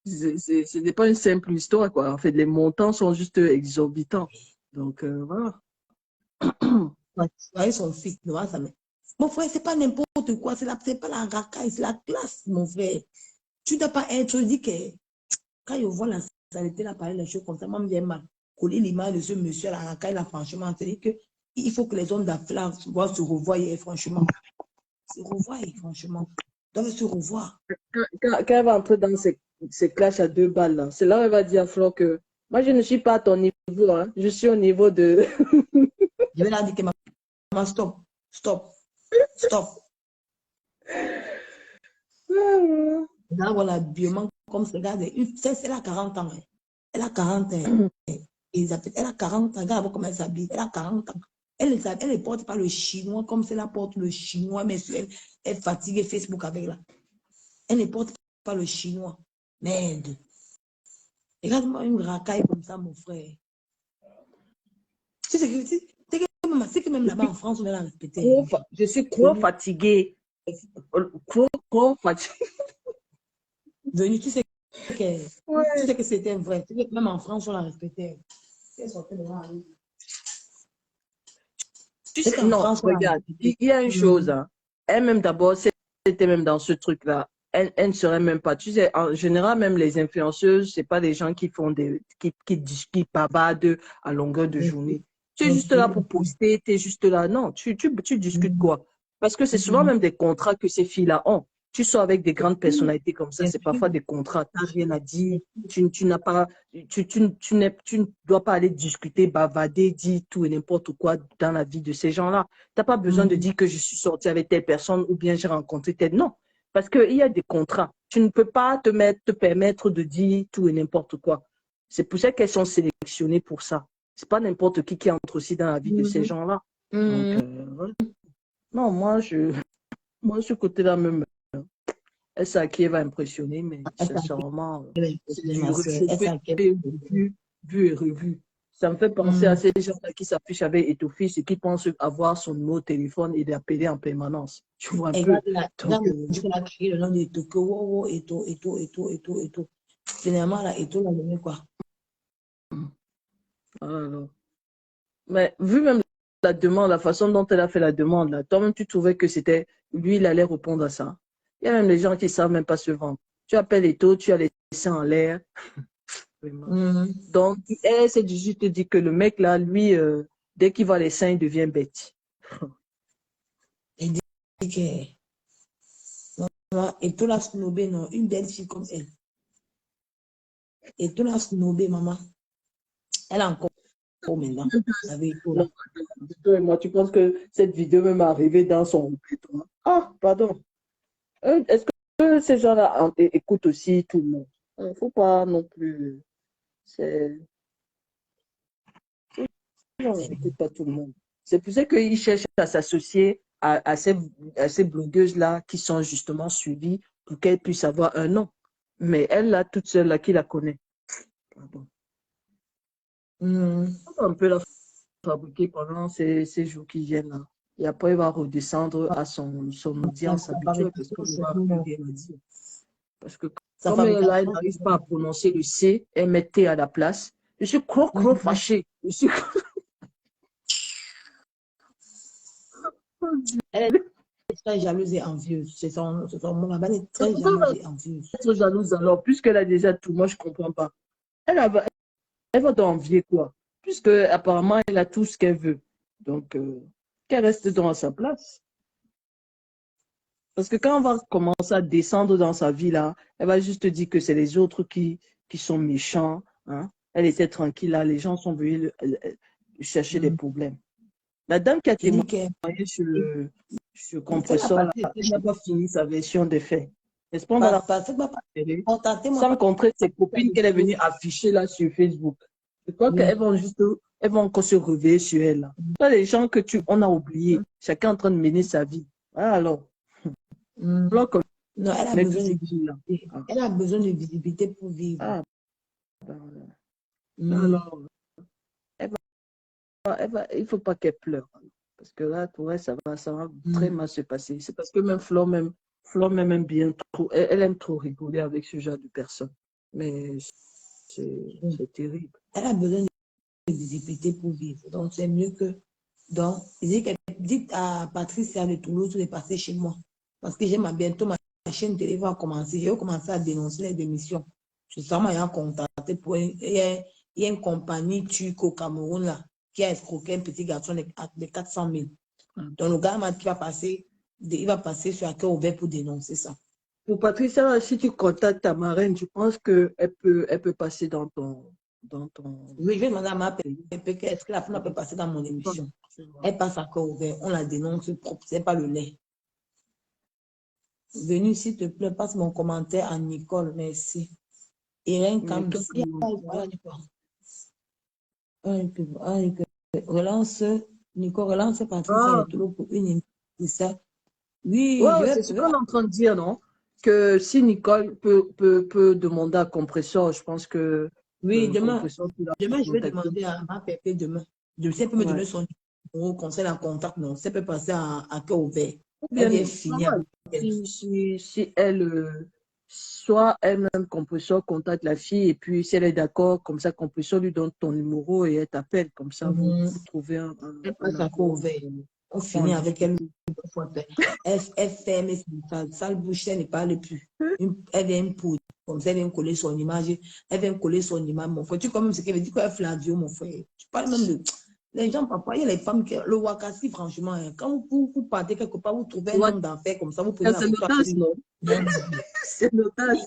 Ce n'est pas une simple histoire, quoi. En fait, les montants sont juste exorbitants. Donc, voilà. Voyez son fils devant sa mère. Mon frère, c'est pas n'importe quoi, c'est pas la racaille, c'est la classe, mon frère. Tu ne dois pas être, je dis que quand je vois la saleté, là, parler les choses comme ça, moi, je mal. Coller l'image de ce monsieur à la racaille, là, franchement, c'est-à-dire que il faut que les hommes d'affaires se revoient, franchement. Se revoient, franchement. Ils doivent se revoir. Quand elle va entrer dans ces clashs à 2 balles, là, c'est là où elle va dire à Flo que moi, je ne suis pas à ton niveau, hein. Je suis au niveau de... Je vais leur dire que maman, stop, stop, stop. Là, voilà, l'habillement comme ça, regarde, elle a 40 ans. Hein. Elle a 40 ans. Elle a 40 ans. Regarde comment elle s'habille. Elle a 40 ans. Elle ne porte pas le chinois comme si elle porte le chinois, mais elle fatigue Facebook avec là. Elle ne porte pas le chinois. Merde. Regarde-moi une racaille comme ça, mon frère. C'est que même là-bas en France, on est là respecté. Je suis trop fatiguée. Trop fatiguée. Venu, tu sais que c'était vrai. Tu sais que même en France, on l'a respecté. Tu sais, non, regarde, il y a une chose. Hein. Elle-même, d'abord, c'était même dans ce truc-là. Elle ne serait même pas. Tu sais, en général, même les influenceuses, c'est pas des gens qui font qui bavardent à longueur de journée. Tu es juste là pour poster, tu es juste là. Non, tu discutes quoi? Parce que c'est souvent même des contrats que ces filles-là ont. Tu sors avec des grandes personnalités comme ça, c'est parfois des contrats. Tu n'as rien à dire. Tu n'as pas, tu ne dois pas aller discuter, bavader, dire tout et n'importe quoi dans la vie de ces gens-là. Tu n'as pas besoin de dire que je suis sortie avec telle personne ou bien j'ai rencontré telle. Non, parce qu'il y a des contrats. Tu ne peux pas te permettre de dire tout et n'importe quoi. C'est pour ça qu'elles sont sélectionnées pour ça. C'est pas n'importe qui entre aussi dans la vie de ces gens-là. Donc, voilà. Non, moi, ce côté-là même, ça qui va impressionner, mais sincèrement, c'est du réchauffé, vu et revu. Ça me fait penser à ces gens-là qui s'affichent avec Etofis et qui pensent avoir son numéro de téléphone et d'appeler en permanence. Tu vois un peu. On a créé le nom de Eto, wow, Eto. Finalement, là, Eto l'a donné quoi? Alors. Mais vu même la demande, la façon dont elle a fait la demande, là, toi-même, tu trouvais que c'était lui, il allait répondre à ça. Il y a même des gens qui ne savent même pas se vendre. Tu appelles les taux, tu as les seins en l'air. Vraiment. Donc, elle s'est juste dit que le mec là, lui, dès qu'il voit les seins, il devient bête. Il dit que maman, et tout la snobé, non, une belle fille comme elle. Et tout la snobé, maman. Elle a encore maintenant. Avec tout là. Toi et moi, tu penses que cette vidéo même est arrivée dans son répertoire? Ah, pardon. Est-ce que ces gens-là écoutent aussi tout le monde? Il ne faut pas non plus. C'est. Non, ils n'écoutent pas tout le monde. C'est pour ça qu'ils cherchent à s'associer à ces blogueuses-là qui sont justement suivies pour qu'elles puissent avoir un nom. Mais elle, là, toute seule, là, qui la connaît? Pardon. On peut la fabriquer pendant ces jours qui viennent là. Et après, il va redescendre à son audience habituelle parce qu'il n'aura plus rien à dire. Parce que comme elle, là, elle n'arrive pas à prononcer le C, elle met T à la place. Je suis trop fâchée. Je suis... Elle est très jalouse et envieuse. C'est son mot là-bas, elle est très jalouse et envieuse. Être jalouse alors, puisqu'elle a déjà tout, moi je ne comprends pas. Elle va t'envier quoi? Puisque apparemment elle a tout ce qu'elle veut. Donc, qu'elle reste dans sa place. Parce que quand on va commencer à descendre dans sa vie là, elle va juste dire que c'est les autres qui sont méchants. Hein? Elle était tranquille là, les gens sont venus chercher des problèmes. La dame qui a témoigné sur Compressor, elle n'a pas fini sa version des faits. N'est-ce pas, on va sans rencontrer ses copines qu'elle est venue afficher là sur Facebook. Je crois qu'elles vont encore se réveiller sur elle. Là. Là, les gens on a oublié, chacun est en train de mener sa vie. Ah, alors. Non, elle a besoin de visibilité pour vivre. Ah, alors, il ne faut pas qu'elle pleure. Parce que là, pour elle, ça va très mal se passer. C'est parce que même Flore aime bien trop. Elle aime trop rigoler avec ce genre de personnes. Mais c'est terrible. Elle a besoin de visibilité pour vivre. Donc, c'est mieux que. Donc, dites à Patricia de Toulouse de passer chez moi. Parce que bientôt ma chaîne télé va commencer. Je vais commencer à dénoncer les démissions. Je suis vraiment contacté pour. Il y a une compagnie turque au Cameroun là, qui a escroqué un petit garçon de 400 000. Donc, le gars il va passer sur un cœur ouvert pour dénoncer ça. Pour Patricia, si tu contactes ta marraine, je pense qu'elle peut passer dans ton... Oui, je vais demander à ma père, est-ce que la femme peut passer dans mon émission? Elle passe à cœur ouvert, on la dénonce propre, c'est pas le lait. Venu, s'il te plaît, passe mon commentaire à Nicole, merci. Irène Cambi, relance, Nicole, relance Patricia pour une émission. Oui, c'est ce qu'on est en train de dire, non? Que si Nicole peut demander à Compressor, je pense que... Oui, demain, je vais demander à ma pépé demain. Je sais peut me donner son numéro, conseil en contact, non. Ça peut passer à cœur ouvert. Elle vient finir. Si elle, soit elle-même, Compressor, contacte la fille, et puis si elle est d'accord, comme ça, Compressor lui donne ton numéro et elle t'appelle. Comme ça, vous trouvez un elle passe à cœur ouvert. On finit avec elle. Elle ferme sa sale bouche, elle ne parle plus. Elle vient pour, comme ça, elle vient coller son image. Elle vient coller son image, mon frère. Tu connais ce qu'elle veut dire, quoi, Flavio, mon frère. Tu parles même de. Les gens, parfois, il y a les femmes qui. Le Wakassi, franchement, hein, quand vous partez quelque part, vous trouvez un homme d'enfer comme ça, vous pouvez. C'est notace, non? C'est notace.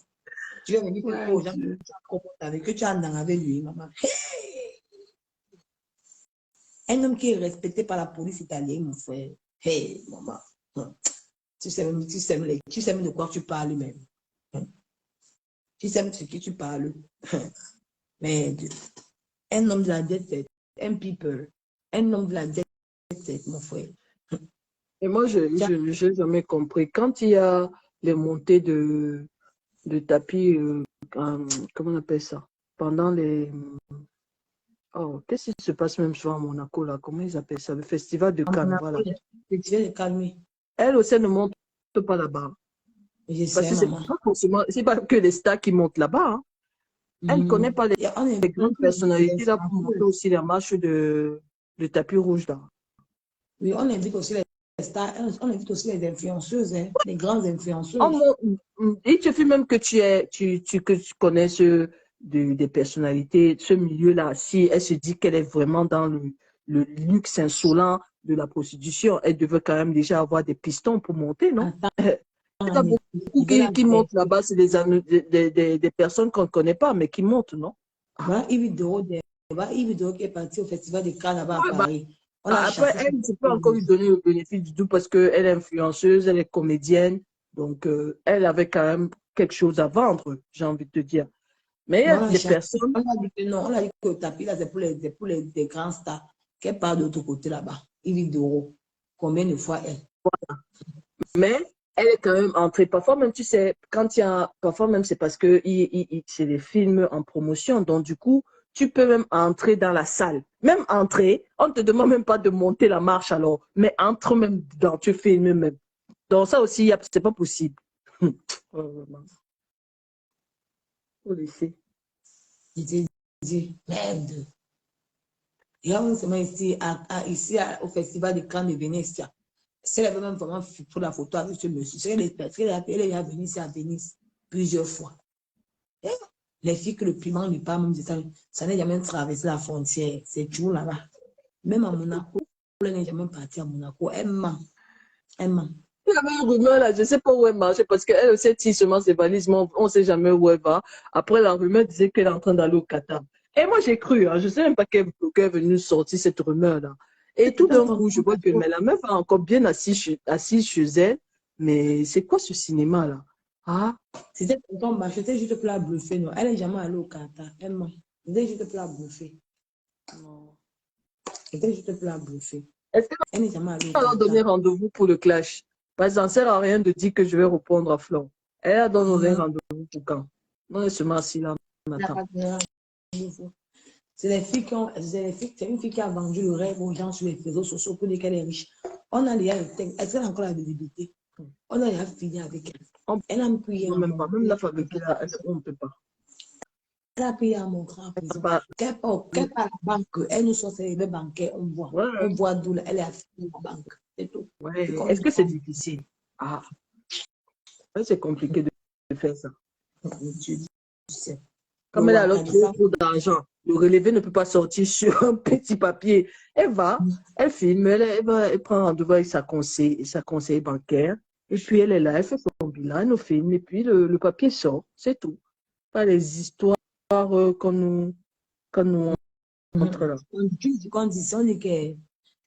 Tu vas venir aux gens que tu as avec eux, tu as un avec lui, maman. Un homme qui est respecté par la police italienne, mon frère. Hey, maman. Tu sais même de quoi tu parles même. Tu sais même de ce qui tu parles. Mais un homme de la jet, un people, un homme de la jet, mon frère. Et moi, je n'ai jamais compris. Quand il y a les montées de tapis, comment on appelle ça? Pendant les... Oh, qu'est-ce qui se passe même souvent à Monaco, là? Comment ils appellent ça? Le festival de Cannes, voilà. Le festival de Cannes, oui. Elle aussi, ne monte pas là-bas. Parce que c'est pas que les stars qui montent là-bas. Hein. Elle ne connaît pas les grandes personnalités là pour monter aussi la marche de tapis rouge là. Oui, on indique aussi stars, on invite aussi les influenceuses, hein, les grandes influenceuses. Il suffit même que que tu connaisses des personnalités, ce milieu-là. Si elle se dit qu'elle est vraiment dans le luxe insolent de la prostitution, elle devait quand même déjà avoir des pistons pour monter, non? Attends, Il y a beaucoup qui montent là-bas, c'est des personnes qu'on ne connaît pas, mais qui montent, non? voilà Yves Doro qui est parti au festival de Cannes là-bas à Ouais, Paris. On l'a après, chassé. elle, je peux encore lui donner le bénéfice du doute parce qu'elle est influenceuse, elle est comédienne. Donc, elle avait quand même quelque chose à vendre, j'ai envie de te dire. Mais il y Mais a on l'a des chassé. personnes. On a dit que non, on a dit que le tapis là, c'est pour des grands stars. Qu'elle part de l'autre côté là-bas. Yves Doro. Combien de fois elle? Mais elle est quand même entrée. Parfois même, tu sais, quand il y a. Parfois même, c'est parce que c'est des films en promotion. Donc, du coup, tu peux même entrer dans la salle. Même entrer, on ne te demande même pas de monter la marche alors. Mais entre même dedans, tu filmes même. Donc, ça aussi, c'est pas possible. Oh, faut laisser. Je t'ai dit, merde. Il y a une semaine ici, au festival de Cannes de Venezia. Si elle avait même vraiment pris la photo avec ce monsieur, c'est elle est venue ici à Venise plusieurs fois. Et les filles que le piment lui parle, même ça n'est jamais traversé la frontière. C'est toujours là-bas. Même à Monaco, elle n'est jamais partie à Monaco. Elle ment. Elle ment. Il y avait une rumeur là, je ne sais pas où elle marchait parce qu'elle aussi tire seulement ses valises, mais on ne sait jamais où elle va. Après, la rumeur disait qu'elle est en train d'aller au Qatar. Et moi, j'ai cru, hein, je ne sais même pas qu'elle est venue sortir cette rumeur-là. Et tout d'un coup, je vois que mais la meuf est encore bien assise chez elle. Mais c'est quoi ce cinéma-là? Ah, C'était tonton Bach, c'était juste pour la bluffer. Non. Elle n'est jamais allée au Qatar. Elle ment. C'était juste pour la bluffer. non. C'était juste pour la bluffer. Est-ce qu'elle Elle n'est jamais allée au va leur donner Qatar. rendez-vous pour le clash? Parce que ça ne sert à rien de dire que je vais répondre à Flo. Elle a donné rendez-vous pour quand? Non, elle se met assise là, on Elle n'a attend. pas donné rendez-vous. C'est les filles qui ont, c'est une fille qui a vendu le rêve aux gens sur les réseaux sociaux pour dire qu'elle est riche. On a déjà le texte. Est-ce qu'elle a encore la visibilité? On a déjà fini avec elle. On Elle a pu non, même pas. Même la fabriquer là, on ne peut pas. Elle a pu à montrer en prison. Pas- Qu'elle part à la banque, elle nous sort ses bancaires, Ouais, on voit d'où elle est affiliée à la banque. C'est tout. ouais. C'est comme Est-ce que c'est difficile? Ah, ouais, c'est compliqué de faire ça. Dieu, tu sais. Le Comme elle a alors Wakadissa, trop d'argent, le relevé ne peut pas sortir sur un petit papier. Elle va, elle filme, elle prend rendez-vous avec sa conseillère bancaire. Et puis elle est là, elle fait son bilan, elle nous filme, et puis le papier sort. C'est tout. Pas les histoires qu'on nous montre là. on dit qu'elle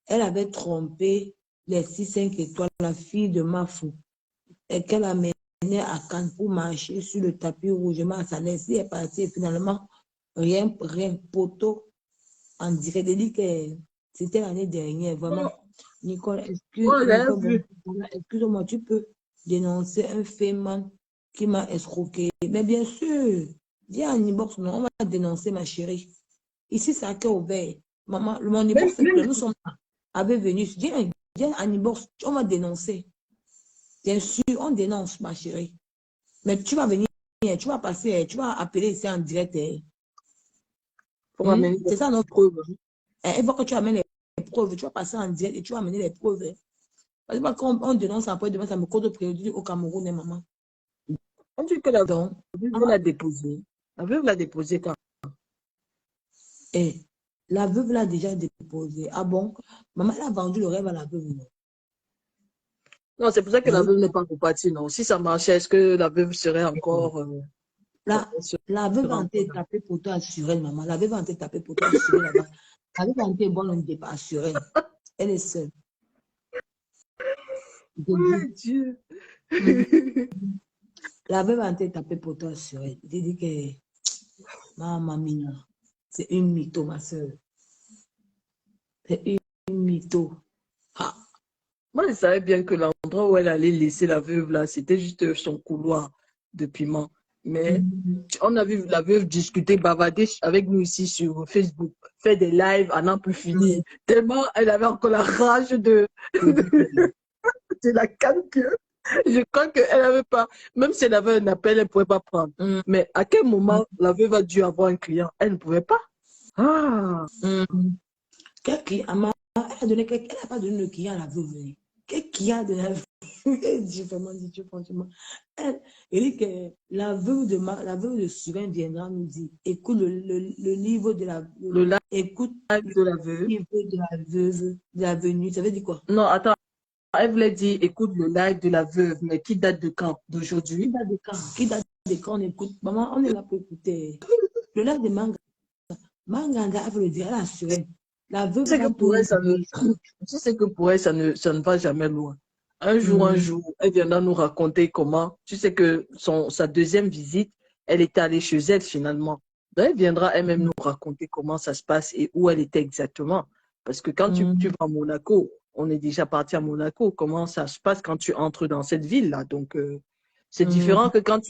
avait trompé les 6-5 étoiles, la fille de Mafou, et qu'elle a mené à Cannes pour marcher sur le tapis rouge. Sa laisse est partie et finalement, rien, poteau en direct. Elle dit que c'était l'année dernière, vraiment. Nicole, Oh, j'ai bon, vu. excuse-moi, tu peux dénoncer un féman qui m'a escroqué. Mais bien sûr, viens à Nibox, non, on va dénoncer, ma chérie. Ici, c'est à cœur ouvert. Maman, mon Nibox, c'est que nous sommes à Vénus. Viens à Nibox, on va dénoncer. Bien sûr, on dénonce, ma chérie. Mais tu vas venir, tu vas passer, tu vas appeler ici en direct. Pour amener des C'est ça notre preuves. il faut que tu amènes les preuves. Tu vas passer en direct et tu vas amener les preuves. Parce que quand on dénonce après, demain, ça me cause de préjudice au Cameroun, maman. On dit que la Donc, veuve l'a déposé. La veuve l'a déposé quand? la veuve l'a déjà déposé. Ah bon? Maman, elle a vendu le rêve à la veuve. Non? Non, c'est pour ça que la veuve n'est pas repartie, non. Si ça marchait, est-ce que la veuve serait encore. La veuve a été tapée pour toi assurée, maman. La veuve a été tapée pour toi assurée là-bas. La veuve a été bonne, on n'était pas assurée. Elle est seule. Oui, Dieu. La veuve a été tapée pour toi assurée. Je dis que, maman mia, c'est une mytho, ma soeur. C'est une mytho. Ah. Moi, je savais bien que l'endroit où elle allait laisser la veuve, là, c'était juste son couloir de piment. Mais on a vu la veuve discuter, bavarder avec nous ici sur Facebook, faire des lives à n'en plus finir. Tellement elle avait encore la rage de la canne que je crois qu'elle n'avait pas, même si elle avait un appel, elle ne pouvait pas prendre. Mais à quel moment la veuve a dû avoir un client? Elle ne pouvait pas. Ah! Elle n'a pas donné le client à la veuve. qu'est-ce qu'il y a de la vie? J'ai vraiment dit, Dieu, franchement. Elle dit que la veuve de Surin viendra nous dire, écoute le livre de la Le live écoute de la veuve. le livre de la veuve de la venue. Ça veut dire quoi? Non, attends. Elle voulait dire, écoute le live de la veuve, mais qui date de quand? Qui D'aujourd'hui? date de quand? Qui date de quand on écoute? Maman, on est là pour écouter. Le live de Manga. Manga, elle veut le dire, elle a Surin. La veuve Tu sais que va pour tout elle, ça ne, dire. tu sais que pour elle, ça ne va jamais loin. Un Hmm. jour, elle viendra nous raconter comment. Tu sais que sa deuxième visite, elle était allée chez elle finalement. Donc, elle viendra elle-même nous raconter comment ça se passe et où elle était exactement. Parce que quand tu Hmm. vas à Monaco, on est déjà parti à Monaco, comment ça se passe quand tu entres dans cette ville-là. Donc, c'est Hmm. différent que quand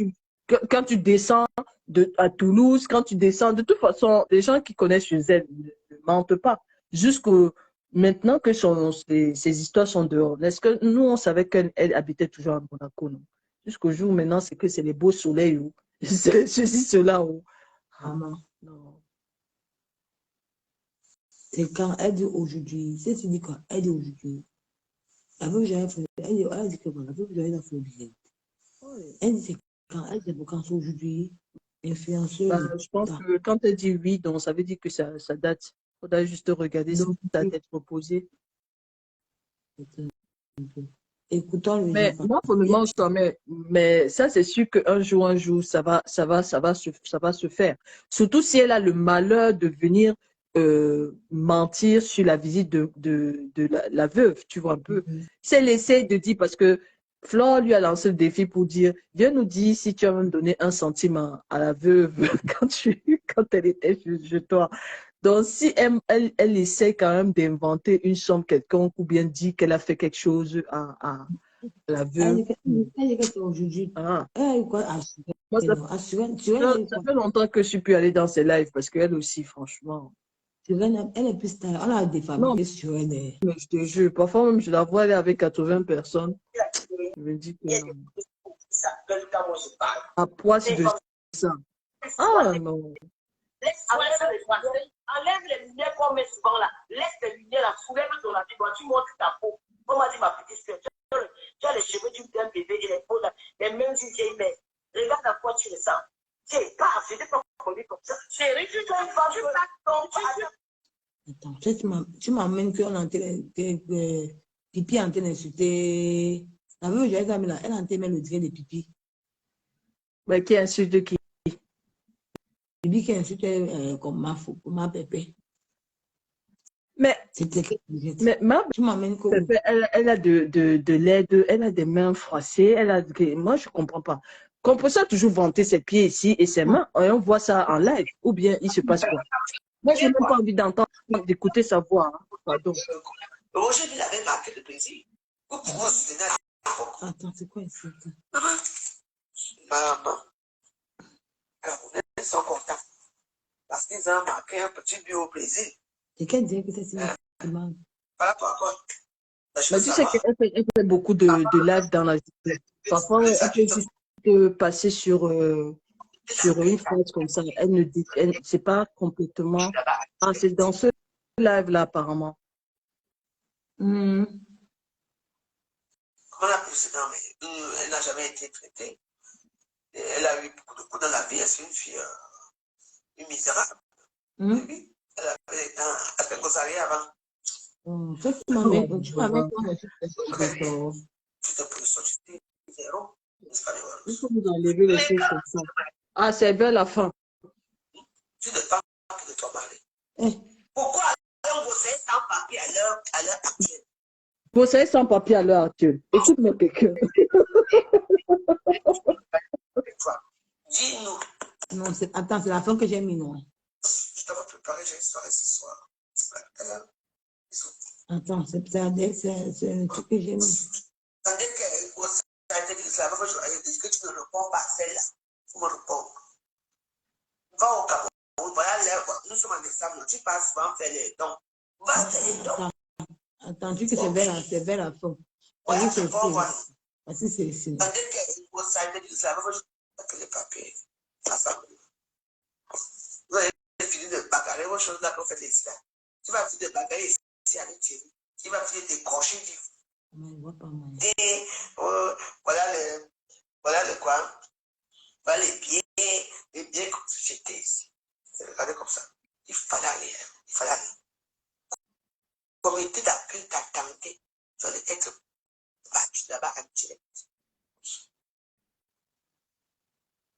tu descends à Toulouse, quand tu descends. De toute façon, les gens qui connaissent chez elle ne mentent pas. Jusqu'au Maintenant que ces histoires sont dehors, est-ce que nous, on savait qu'elle habitait toujours à Monaco, non? Jusqu'au jour maintenant, c'est que c'est les beaux soleils ou ceci, cela. Ou... Ah, Maman, non. c'est quand elle dit aujourd'hui. C'est tu dis quoi? Elle dit aujourd'hui. La veuve, j'avais fait. Elle dit que bon, la veuve, j'avais fait bien. Ouais. Elle dit c'est quand? Elle dit quand c'est aujourd'hui. Bah, Influenceuse et je pense ça. que quand elle dit oui, donc ça veut dire que ça date. Il faudra juste regarder si Donc, ça date d'être proposé. écoutons le Mais Japon. moi, pour le moment, mais ça, c'est sûr qu'un jour, ça va se faire. Surtout si elle a le malheur de venir mentir sur la visite de la veuve, tu vois un peu. Si elle essaie de dire, parce que Flore lui a lancé le défi pour dire, viens nous dire si tu as même donné un centime à la veuve quand elle était chez toi. Donc, si elle essaie quand même d'inventer une somme quelconque ou bien dit qu'elle a fait quelque chose à la veuve. Elle dit que c'est aujourd'hui. Ah. Elle a eu quoi? Assuré. Moi, Non, assuré. Tu elle a eu ça quoi? fait longtemps que je suis plus allée dans ses lives parce qu'elle aussi, franchement. Elle est plus style. On a Non, défabriqué sur elle. mais je te jure, parfois même je la vois aller avec 80 personnes. Je me dis que à poisse de ça. Ah non. Enlève les lumières qu'on met souvent là. Laisse les lumières là. Soulève ton habit. Tu montres ta peau. On m'a dit, ma petite soeur, tu as les cheveux d'un bébé et les peaux, les mêmes d'une vieille mère. Regarde à quoi tu ressembles. C'est pas, je n'étais pas connu comme ça. Chérie, tu tombes pas, tu Attends, tu m'amènes qu'on est en train de pipi en train d'insulter. La veuve, j'avais quand même là, elle est en train de mettre le direct de pipi. Mais qui insulte qui? Pipi qui insulte comme ma pépé. Mais, C'était que mais ma tu m'amènes que Pépé, elle a de l'aide, elle a des mains froissées, moi je comprends pas. Qu'on peut ça toujours vanter ses pieds ici et ses mains, et on voit ça en live, ou bien il se passe quoi? Moi, j'ai même pas envie d'entendre, d'écouter sa voix, hein. Pardon. Roger, il avait marqué le plaisir. attends, c'est quoi ici? Maman, ils sont contents. Parce qu'ils ont marqué un petit but au plaisir. C'est quel direct que c'est ici? Voilà pourquoi. Mais tu sais qu'elle fait beaucoup de live dans la journée. Parfois, elle peut juste passer sur une phrase comme ça. Elle ne dit, c'est pas complètement. Ah, c'est dans ce live-là, apparemment. Mm. Comment la poussée, non, mais elle n'a jamais été traitée. Et elle a eu beaucoup de coups dans la vie. Elle, c'est une fille une misérable. Mm. Oui. Elle a fait Gosarie avant. Toi, tu m'amènes quand Tu te peux sortir zéro. Il faut vous enlever les choses comme ça. Ah, c'est vers la fin. Tu ne parles pas de ton mari. Eh, Pourquoi on bossait sans papier à l'heure actuelle? Vous savez sans papier à l'heure actuelle. Écoute-moi quelqu'un. Dis-nous. non, attends, c'est la fin que j'ai mis, non. Je t'avais préparé, j'ai une soirée ce soir. Attends, c'est le truc que j'ai mis. C'est-à-dire que la fois je dit que tu ne réponds pas à celle-là. Il faut me répondre. Va au Cameroun, voilà l'air, nous sommes en décembre, tu passes souvent faire les dons. Va faire les dons. Attends, tu que c'est vers la fin. Ouais, c'est pas moi. Parce que c'est ici. C'est-à-dire que la fois je fais les papiers. Vous avez fini de bagarrer vos choses là pour faire les ici. Tu vas finir de bagarrer ici avec Thierry. Tu vas finir de décrocher du. Maman, il voit pas moi. Et voilà le quoi. Voilà les pieds comme si j'étais ici. Regardez comme ça. Il fallait aller. Il fallait aller. Comité d'appel t'attendait. Tu allais être battu là-bas en direct.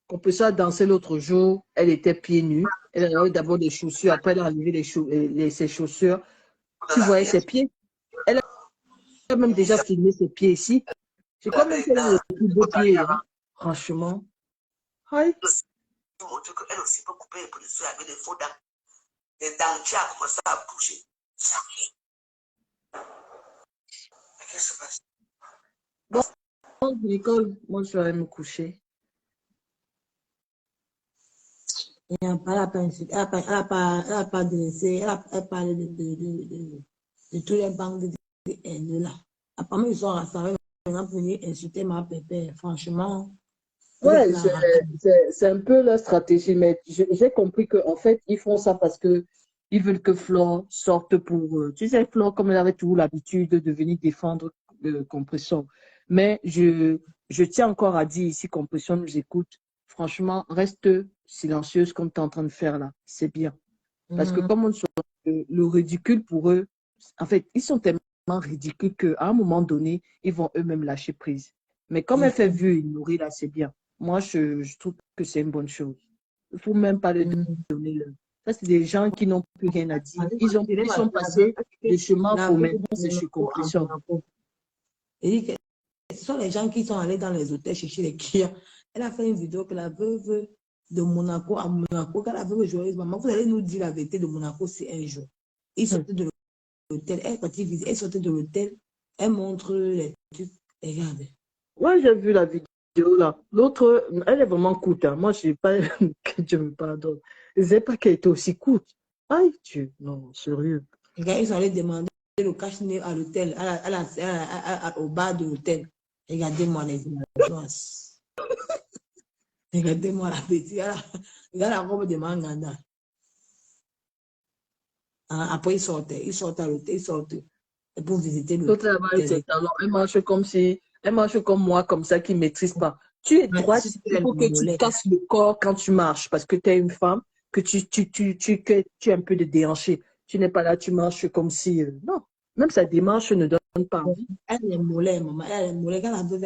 Compresseur a dansé l'autre jour, elle était pieds nus. Elle a eu d'abord des chaussures, après elle a enlevé ses chaussures. Tu voyais ses pieds. Elle a même déjà filmé ses pieds ici. Je crois même qu'elle a les plus beaux pieds. Hein. Franchement. Hi. Montre qu'elle aussi peut couper les policiers avec des faux dents. Les dentiers ont commencé à bouger. Ça arrive. Qu'est-ce qui se passe? Bon, Nicole, moi je vais aller me coucher. Elle n'a pas la peine, elle n'a pas délaissé, elle a parlé de tous les banques de haine là. Apparemment, ils sont rassemblés maintenant pour venir insulter ma pépère. Franchement, Ouais, c'est un peu leur stratégie, mais j'ai compris qu'en fait, ils font ça parce que ils veulent que Flore sorte pour... tu sais, Flore, comme elle avait toujours l'habitude de venir défendre Compression. Mais je tiens encore à dire ici, Compression nous écoute. Franchement, reste silencieuse comme tu es en train de faire là. C'est bien. Parce que comme on se le ridicule pour eux, en fait, ils sont tellement ridicules qu'à un moment donné, ils vont eux-mêmes lâcher prise. Mais comme elle fait vu et nourrir là, c'est bien. Moi, je trouve que c'est une bonne chose. Il ne faut même pas leur donner le... Ça, c'est des gens qui n'ont plus rien à dire. Ils sont passés de chemin pour maintenant, c'est chez Compression. Et dit que ce sont les gens qui sont allés dans les hôtels chercher les clients. Elle a fait une vidéo que la veuve de Monaco à Monaco, quand la veuve joyeuse, maman, vous allez nous dire la vérité de Monaco, c'est un jour. Ils sortaient de l'hôtel, elle sortait de l'hôtel, elle montre les trucs, regarde. Ouais, j'ai vu la vidéo là. L'autre, elle est vraiment courte. Hein. Moi, je n'ai pas, que Dieu me pardonne. Je ne sais pas qu'elle était aussi courte. Aïe, Dieu, non, sérieux. Regarde, ils sont allés demander le cache-nez à l'hôtel, au bar de l'hôtel. Regardez-moi les villageoises. Regardez-moi la petite. Regarde la robe de Manganda. Après, ils sortent à l'hôtel, ils sortent pour visiter L'autre là-bas, ses talons, elle marche comme si, elle marche comme moi, comme ça, qui ne maîtrise pas. Tu es droite, il faut que tu casses le corps quand tu marches, parce que tu es une femme, que tu es un peu de déhanché. Tu n'es pas là, tu marches comme si, non, même sa démarche ne donne pas envie. Elle est mollet, maman, elle est mollet. Quand la veuve,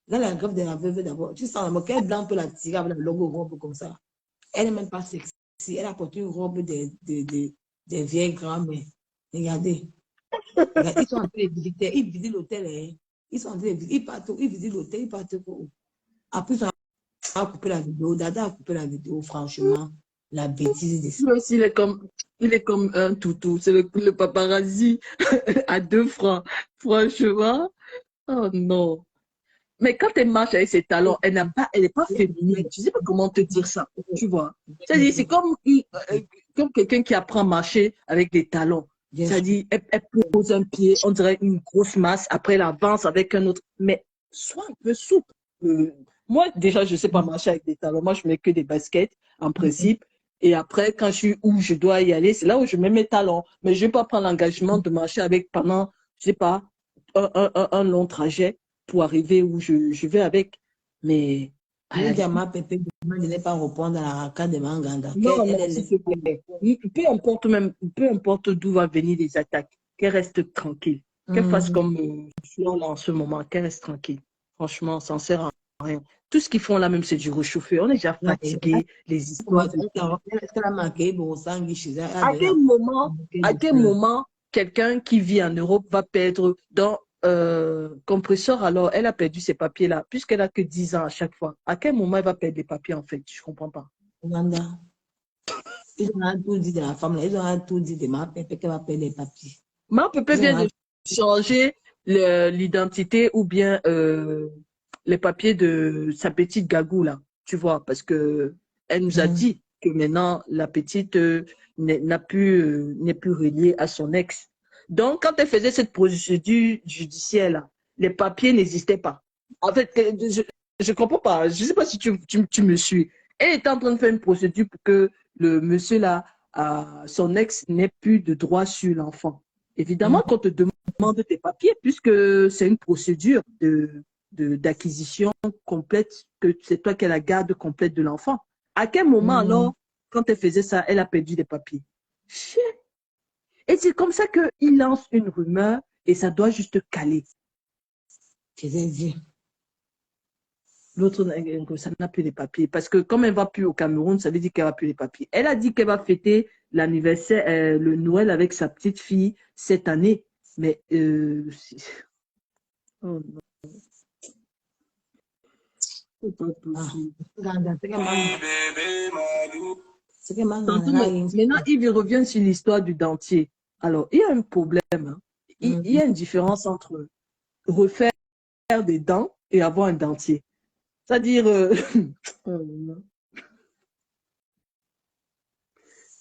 dans la grève de la veuve d'abord, tu sens quel blanc peut la tirer avec le logo robe comme ça. Elle n'est même pas sexy. Elle a porté une robe des vieilles grand-mères. Regardez. Ils sont en train de visiter, ils visitent l'hôtel. Hein. Ils sont en train de visiter, ils visitent l'hôtel, ils partent. Après, ils ont coupé la vidéo. Dada a coupé la vidéo, franchement. La bêtise de ça. Lui aussi, il est comme un toutou. C'est le paparazzi à 2 francs. Franchement, oh non. Mais quand elle marche avec ses talons, elle n'est pas féminine. Je ne sais pas comment te dire ça, tu vois. C'est-à-dire, c'est comme quelqu'un qui apprend à marcher avec des talons. C'est-à-dire, elle pose un pied, on dirait une grosse masse, après elle avance avec un autre. Mais sois un peu souple. Moi, déjà, je ne sais pas marcher avec des talons. Moi, je mets que des baskets, en principe. Et après, quand je suis où je dois y aller, c'est là où je mets mes talons. Mais je ne vais pas prendre l'engagement de marcher avec pendant, je ne sais pas, un long trajet pour arriver où je vais avec. Mais je n'ai pas répondre à la raka de Manganda. non, non, s'il te plaît. Peu importe d'où va venir les attaques, qu'elle reste tranquille. Qu'elle fasse comme Flore là en ce moment, qu'elle reste tranquille. Franchement, ça ne sert à rien. Tout ce qu'ils font là même, c'est du réchauffé. On est déjà fatigué, les histoires. Est-ce qu'elle a marqué Borosangui chez elle? À quel moment quelqu'un qui vit en Europe va perdre dans compresseur, alors elle a perdu ses papiers là, puisqu'elle a que 10 ans à chaque fois. À quel moment elle va perdre les papiers en fait? Je ne comprends pas. Ils ont tout dit de la femme, là. Ils ont tout dit de ma pépé qu'elle va perdre les papiers. Ma pépé vient de changer l'identité ou bien les papiers de sa petite Gagou là, tu vois, parce que elle nous a dit que maintenant la petite n'est plus reliée à son ex. Donc, quand elle faisait cette procédure judiciaire là, les papiers n'existaient pas. En fait, je comprends pas. Je sais pas si tu me suis. Elle est en train de faire une procédure pour que le monsieur là, son ex n'ait plus de droit sur l'enfant. Évidemment, quand on te demande demande tes papiers, puisque c'est une procédure d'acquisition complète, que c'est toi qui as la garde complète de l'enfant. À quel moment alors, quand elle faisait ça, elle a perdu des papiers? Chien. Et c'est comme ça qu'il lance une rumeur et ça doit juste caler. Je t'ai dit. L'autre, ça n'a plus les papiers. Parce que comme elle ne va plus au Cameroun, ça veut dire qu'elle n'a plus les papiers. Elle a dit qu'elle va fêter l'anniversaire, le Noël avec sa petite fille cette année. Mais, oh non. C'est pas possible. Maintenant, il revient sur l'histoire du dentier. Alors, il y a un problème. Hein. Il y a une différence entre refaire des dents et avoir un dentier. C'est-à-dire...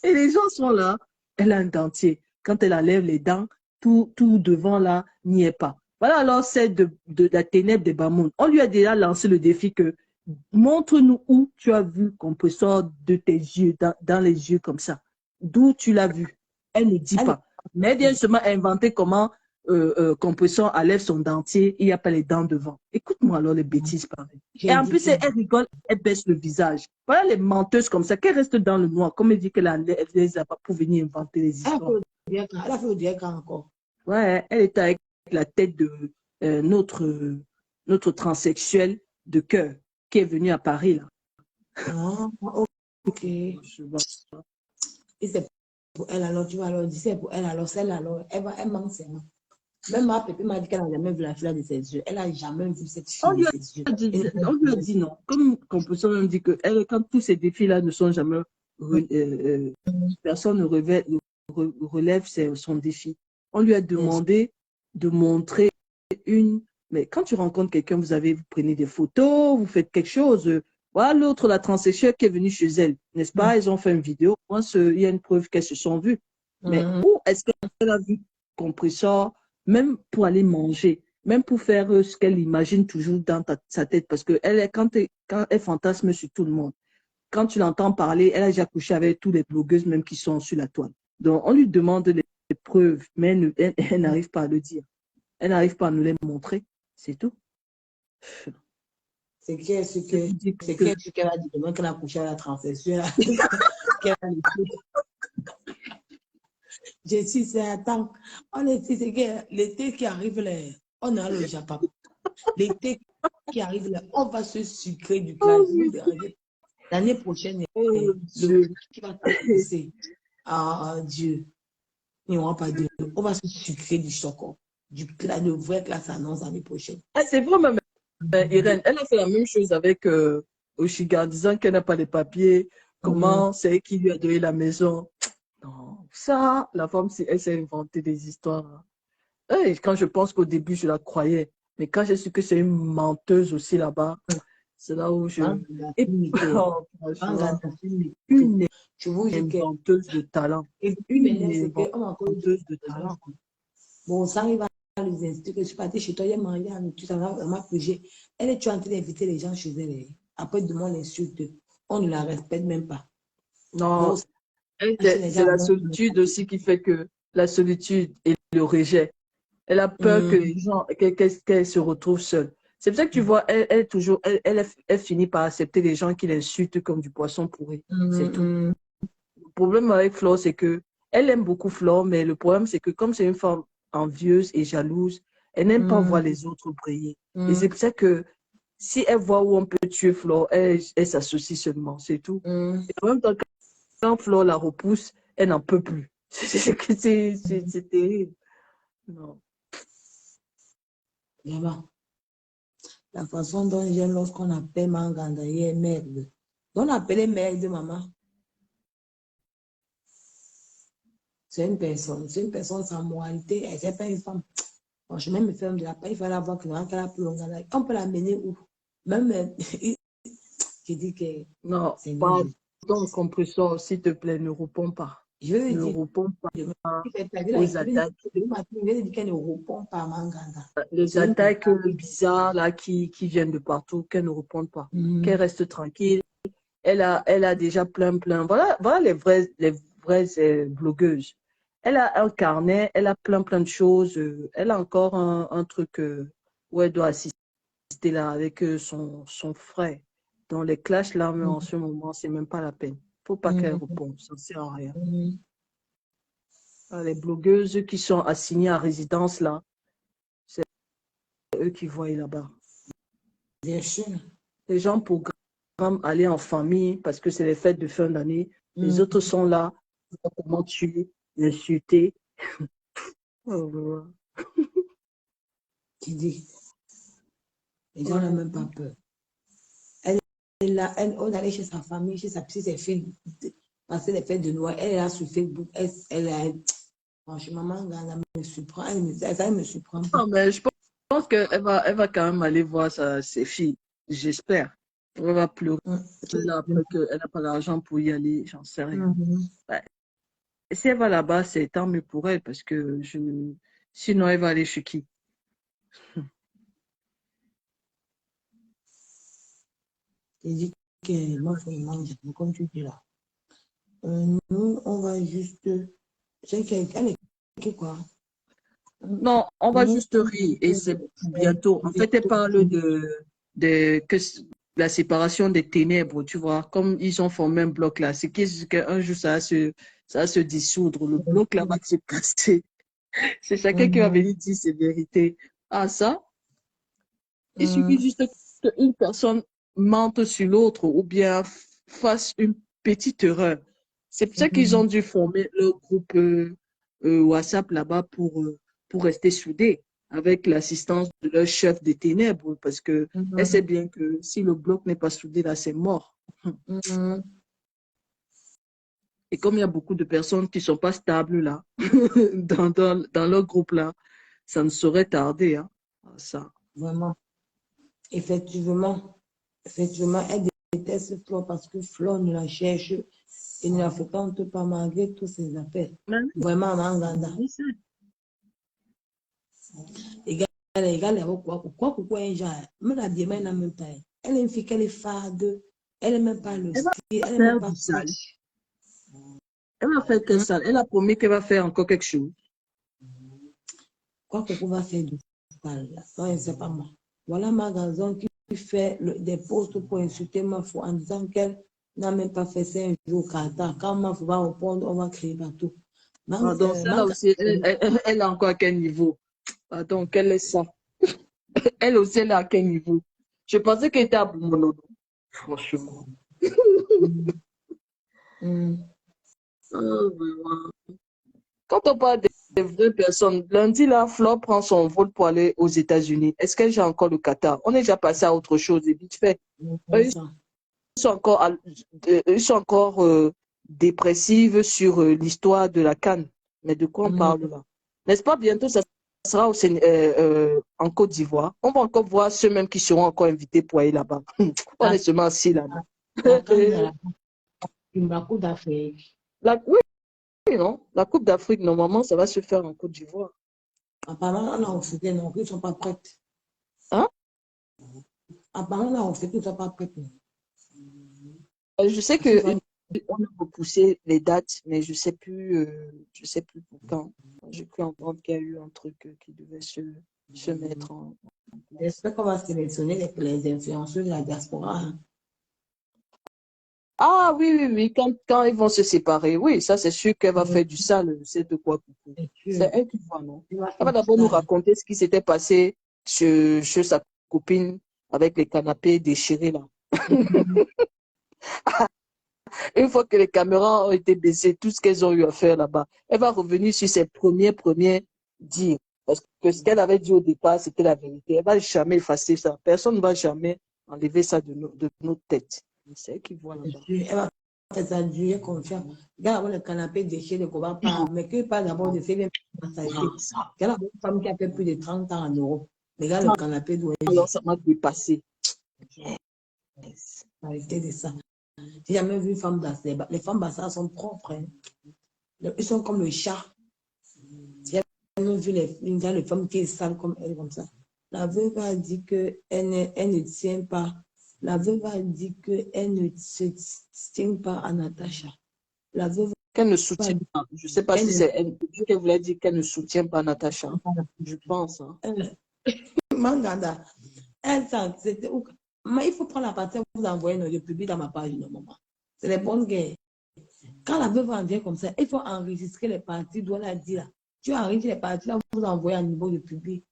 Et les gens sont là, elle a un dentier. Quand elle enlève les dents, tout devant là n'y est pas. Voilà alors celle de la ténèbre des Bamoun. On lui a déjà lancé le défi que montre-nous où tu as vu qu'on peut sortir de tes yeux, dans les yeux comme ça. D'où tu l'as vu. Elle ne dit pas. Mais elle vient seulement inventer comment Compression enlève son dentier, il n'y a pas les dents devant. Écoute-moi alors les bêtises pareilles. Et en plus, elle rigole, elle baisse le visage. Voilà les menteuses comme ça, qu'elle reste dans le noir, comme elle dit qu'elle les a pas pour venir inventer les histoires. Elle a fait le diacre encore. Ouais, elle est avec la tête de notre transsexuel de cœur qui est venu à Paris là. Ah, ok. Et c'est pour elle alors, tu vas alors dire c'est pour elle alors, celle alors, elle manque ses mains. Même ma pépé m'a dit qu'elle n'a jamais vu la fille de ses yeux. Elle n'a jamais vu cette fille de ses yeux. On lui a dit non. Comme Compression même dit que elle, quand tous ces défis-là ne sont jamais... personne ne relève son défi. On lui a demandé de montrer une... Mais quand tu rencontres quelqu'un, vous prenez des photos, vous faites quelque chose. Voilà l'autre, la transsexuelle qui est venue chez elle, n'est-ce pas? Ils ont fait une vidéo. Moi, il y a une preuve qu'elles se sont vues. Mais où est-ce qu'elle a vu Compression? Même pour aller manger, même pour faire ce qu'elle imagine toujours dans sa tête, parce que quand elle fantasme sur tout le monde, quand tu l'entends parler, elle a déjà couché avec toutes les blogueuses même qui sont sur la toile. Donc, on lui demande les preuves, mais elle n'arrive pas à le dire. Elle n'arrive pas à nous les montrer, c'est tout. C'est qu'elle a dit demain qu'elle a couché avec la transsexuelle. Je suis, c'est attends. On est ici, c'est que l'été qui arrive là, on est au Japon. L'été qui arrive là, on va se sucrer du clavier. L'année prochaine, le qui va passer. Ah Dieu. Il n'y aura pas de. On va se sucrer du chocolat. Du plat de vrai classe annonce l'année prochaine. Ah, c'est vrai, même Irène, elle a fait la même chose avec Oshiga, disant qu'elle n'a pas les papiers. Comment c'est elle qui lui a donné la maison? Non, ça, la femme, elle s'est inventé des histoires. Et quand je pense qu'au début, je la croyais. Mais quand j'ai su que c'est une menteuse aussi là-bas, c'est là où je... Une inventeuse de talent. Une inventeuse de talent. Bon, ça arrive à les instituts que je suis partie chez toi, il y a marié, tu t'en as purgé. Elle est en train d'inviter les gens chez elle. Après, demande l'insulte. On ne la respecte même pas. Non, c'est la solitude aussi qui fait que la solitude et le rejet. Elle a peur que les gens, qu'elle se retrouve seule. C'est pour ça que tu vois, elle finit par accepter les gens qui l'insultent comme du poisson pourri. C'est tout. Le problème avec Flore, c'est que elle aime beaucoup Flore, mais le problème, c'est que comme c'est une femme envieuse et jalouse, elle n'aime pas voir les autres briller. Et c'est pour ça que si elle voit où on peut tuer Flore, elle s'associe seulement, c'est tout. Et en même temps, quand Flore la repousse, elle n'en peut plus. C'est terrible. Non. La façon dont j'aime lorsqu'on appelle Manganda, il est merde. On appelle merde, maman. C'est une personne sans moralité, elle n'est pas une femme. Franchement, même une femme de la paix, il fallait avoir qu'elle a plus longue. On peut l'amener où? Même, je dis que... Non, pardon, Compression, s'il te plaît, ne réponds pas. Je veux ne dire, réponds pas aux attaques. Les attaques bizarres là, qui viennent de partout, qu'elle ne réponde pas. Qu'elle reste tranquille. Elle a déjà plein. Voilà les vraies blogueuses. Elle a un carnet, elle a plein de choses. Elle a encore un truc où elle doit assister là avec son frère. Dans les clashs là, mais en ce moment, c'est même pas la peine. Faut pas qu'elle réponde, ça ne sert à rien. Les blogueuses qui sont assignées à résidence là, c'est eux qui voient là-bas. Bien sûr. Les gens programment aller en famille parce que c'est les fêtes de fin d'année. Les autres sont là, comment tuer, insulter. Oh, Qui dit, les gens n'ont même pas peur. On allait chez sa famille, chez sa petite fille, passer les fêtes de Noël. Elle est là sur Facebook. Franchement, maman, elle me surprend. Elle me surprend. non, mais je pense qu'elle va quand même aller voir ses filles. J'espère. Elle va pleurer là après qu'elle n'a pas l'argent pour y aller. J'en sais rien. Ouais. Et si elle va là-bas, c'est tant mieux pour elle parce que sinon, elle va aller chez qui? J'ai dit que moi, je mange, comme tu dis là. Nous, on va juste. C'est quelqu'un qui quoi? Non, on va juste rire et c'est pour bientôt. En fait, elle parle de la séparation des ténèbres, tu vois, comme ils ont formé un bloc là. C'est qu'un jour, ça va se dissoudre. Le bloc là va se casser. C'est chacun qui va venir dire ses vérités. Ah, ça, il suffit juste qu'une personne mente sur l'autre ou bien fasse une petite erreur. C'est pour ça qu'ils ont dû former leur groupe WhatsApp là-bas pour rester soudés avec l'assistance de leur chef des ténèbres parce que elle sait bien que si le bloc n'est pas soudé là, c'est mort. Et comme il y a beaucoup de personnes qui ne sont pas stables là, dans leur groupe là, ça ne saurait tarder. Hein, ça. Vraiment. Effectivement, elle déteste Flo parce que Flo ne la cherche et ne la fréquente pas malgré tous ses appels. Vraiment, Manganda. Les gars, pourquoi un genre, même la bien, elle n'a même pas. Elle est une fille qu'elle est fade, elle n'est même pas le style, elle n'est même pas fraîche. Elle va faire que ça. Elle a promis qu'elle va faire encore quelque chose. Quoi qu'on va faire du sale, non, je ne sais pas moi. Voilà ma raison qui fait des posts pour insulter ma foi en disant qu'elle n'a même pas fait 5 jours au Qatar. Quand ma foi va répondre, on va créer partout. Donc, celle-là aussi, elle est encore à quel niveau? Pardon, quel est ça? Elle aussi, elle est à quel niveau? Je pensais qu'elle était à Boumono. Franchement. Quand on parle des vraies personnes, lundi, là, Flore prend son vol pour aller aux États-Unis. Est-ce qu'elle gère encore le Qatar? On est déjà passé à autre chose et vite fait. Eux, ils sont encore dépressives sur l'histoire de la CAN. Mais de quoi on parle là? N'est-ce pas bientôt, ça sera en Côte d'Ivoire. On va encore voir ceux-mêmes qui seront encore invités pour aller là-bas. On est seulement assis là. La Coupe d'Afrique. Oui, non? La Coupe d'Afrique, normalement, ça va se faire en Côte d'Ivoire. Apparemment, on a refusé, non, ils ne sont pas prêts. Hein? Apparemment, on a refusé, ils ne sont pas prêts. Je sais qu'on a repoussé les dates, mais je ne sais plus pour quand. J'ai cru entendre qu'il y a eu un truc qui devait se mettre en. J'espère qu'on va sélectionner les influenceurs de la diaspora. Hein. Ah oui. Quand ils vont se séparer, oui, ça c'est sûr qu'elle va faire du sale, c'est de quoi. C'est elle qui voit, non? Elle va d'abord nous raconter ce qui s'était passé chez sa copine avec les canapés déchirés là. Une fois que les caméras ont été baissées, tout ce qu'elles ont eu à faire là-bas, elle va revenir sur ses premiers dires. Parce que ce qu'elle avait dit au départ, c'était la vérité. Elle ne va jamais effacer ça. Personne ne va jamais enlever ça de notre tête. C'est elle qui voit là-bas. Elle va faire ça dur, confiant. Regarde le canapé déchiré, qu'on va pas. Mais que pas d'abord de faire bien massager. Regarde une femme qui a fait plus de 30 ans en Europe. Regarde le canapé d'où elle alors ça m'a dépassé. Arrêtez de ça. J'ai jamais vu une femme basser. Les femmes basses sont propres. Hein. Ils sont comme le chat. J'ai jamais vu les femmes qui sont sales comme elle, comme ça. La veuve a dit qu'elle ne tient pas. La veuve a dit qu'elle ne se tient pas à Natacha. La veuve Qu'elle ne soutient pas. Je ne sais pas si c'est elle qu'elle voulait dire qu'elle ne soutient pas Natacha. Je pense. Hein. Manganda, elle, c'était où? Mais il faut prendre la partie où vous envoyez le public dans ma page, non, maman. C'est les bonnes guerres. Quand la veuve en vient comme ça, il faut enregistrer les parties d'où elle a dit là. Tu enregistres les parties là, vous envoyez à niveau de public.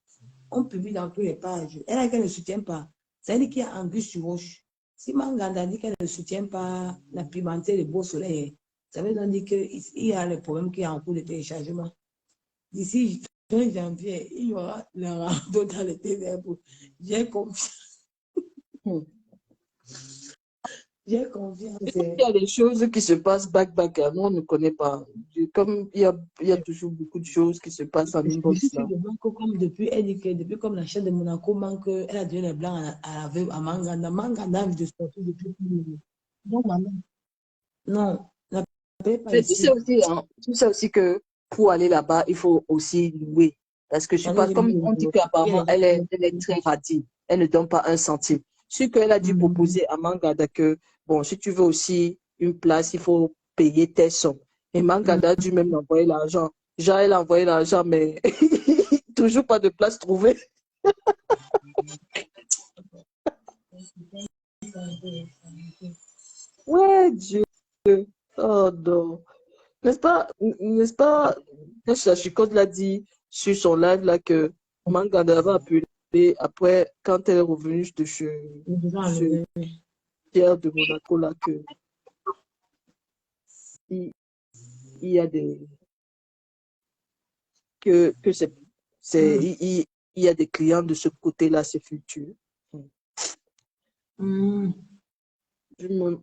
On publie dans toutes les pages. Elle a qu'elle ne soutient pas. C'est elle qui a Angus sur roche. Si Manganda dit qu'elle ne soutient pas la pimentée de beau soleil, ça veut donc dire qu'il y a le problème qui est en cours de téléchargement. D'ici fin janvier, il y aura le rando dans le TVR. J'ai confiance. J'ai confiance. Il y a des choses qui se passent back. Nous, on ne connaît pas. Comme il y a toujours beaucoup de choses qui se passent en inbox. Là. Comme depuis, elle dit que depuis comme la chaîne de Monaco manque, elle a donné les blancs à la veuve à Manganda. Manganda vient de sortir depuis. Non, maman. Non, la paix pas Tu ici. sais aussi que pour aller là-bas, il faut aussi louer. Parce que je sais pas, comme on dit qu'apparemment, elle est très radie. Elle ne donne pas un centime. Ce qu'elle a dû proposer à Mangada que, bon, si tu veux aussi une place, il faut payer tes sommes. Et Mangada a dû même envoyer l'argent. Genre, elle a envoyé l'argent, mais toujours pas de place trouvée. Ouais, Dieu. Oh non. N'est-ce pas, quand Chicote l'a dit sur son live là que Manganda va appeler après, quand elle est revenue de chez Pierre de Monaco là, que il y a des il y a des clients de ce côté-là, c'est futur.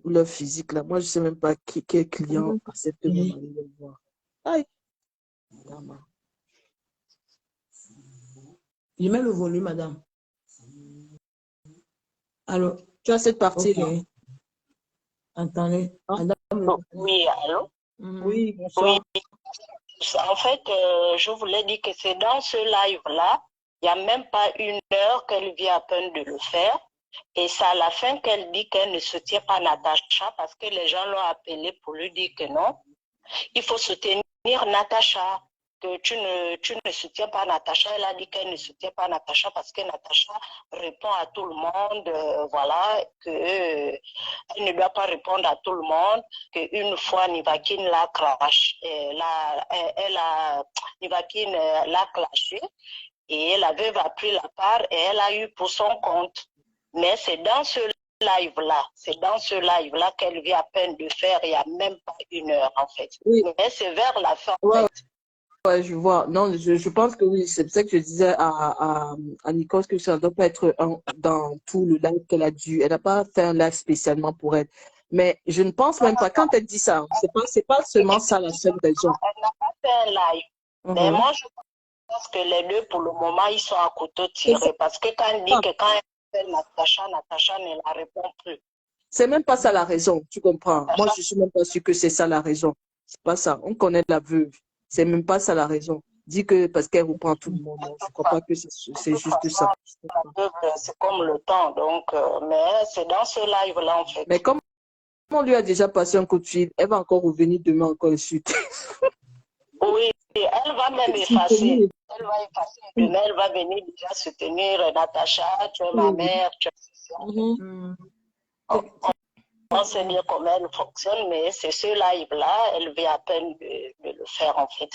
Leur physique là, moi je sais même pas quel client accepte de aller le voir. Aïe. Je mets le volume, madame. Alors, tu as cette partie-là. Okay. Attendez. Hein? Oui, allô? Oui, bonsoir. Oui. En fait, je voulais dire que c'est dans ce live-là, il n'y a même pas une heure qu'elle vient à peine de le faire. Et c'est à la fin qu'elle dit qu'elle ne soutient pas Natacha parce que les gens l'ont appelé pour lui dire que non. Il faut soutenir Natacha, que tu ne soutiens pas Natacha. Elle a dit qu'elle ne soutient pas Natacha parce que Natacha répond à tout le monde, voilà, qu'elle ne doit pas répondre à tout le monde, qu'une fois Nivakin l'a crash, Nivakin l'a clashé et la veuve a pris la part et elle a eu pour son compte. Mais c'est dans ce live-là qu'elle vient à peine de faire, il n'y a même pas une heure en fait. Oui. Mais c'est vers la fin. Ouais, en fait. Ouais, je vois. Non, je pense que oui, c'est pour ça que je disais à Nicole que ça ne doit pas être dans tout le live qu'elle a dû. Elle n'a pas fait un live spécialement pour elle. Mais je ne pense même pas, quand elle dit ça, c'est pas seulement ça la seule raison. Elle n'a pas fait un live. Mais moi, je pense que les deux, pour le moment, ils sont à couteau tiré. Parce que quand elle dit que quand elle appelle Natacha ne la répond plus. C'est même pas ça la raison, tu comprends? Moi, je suis même pas sûre que c'est ça la raison. C'est pas ça. On connaît la veuve. C'est même pas ça la raison. Dit que parce qu'elle reprend tout le monde. Non, je crois pas que c'est juste ça. C'est comme le temps, donc, mais c'est dans ce live-là, en fait. Mais comme on lui a déjà passé un coup de fil, elle va encore revenir demain encore insulter. Oui, elle va même effacer. Elle va effacer. Demain, elle va venir déjà soutenir Natacha, tu es ma mère, tu es... On sait bien comment elle fonctionne, mais c'est ce live-là, elle vient à peine de le faire, en fait.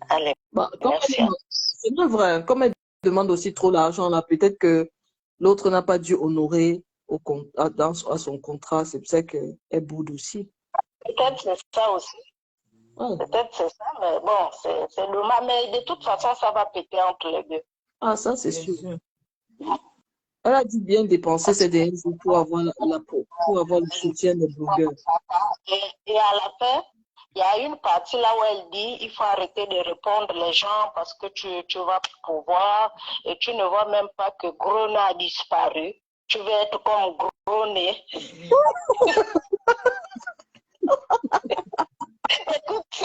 Allez, merci. C'est bien vrai. Comme elle demande aussi trop l'argent, là, peut-être que l'autre n'a pas dû honorer à son contrat. C'est pour ça qu'elle boude aussi. Peut-être c'est ça aussi. Ouais. Peut-être c'est ça, mais bon, c'est dommage. Mais de toute façon, ça va péter entre les deux. Ah, ça, c'est sûr. Elle a dû bien dépenser ses derniers jours pour avoir pour avoir le soutien des blogueurs. Et à la fin, il y a une partie là où elle dit il faut arrêter de répondre les gens parce que tu vas pouvoir et tu ne vois même pas que Gros a disparu. Tu veux être comme Gros Nez. Écoute,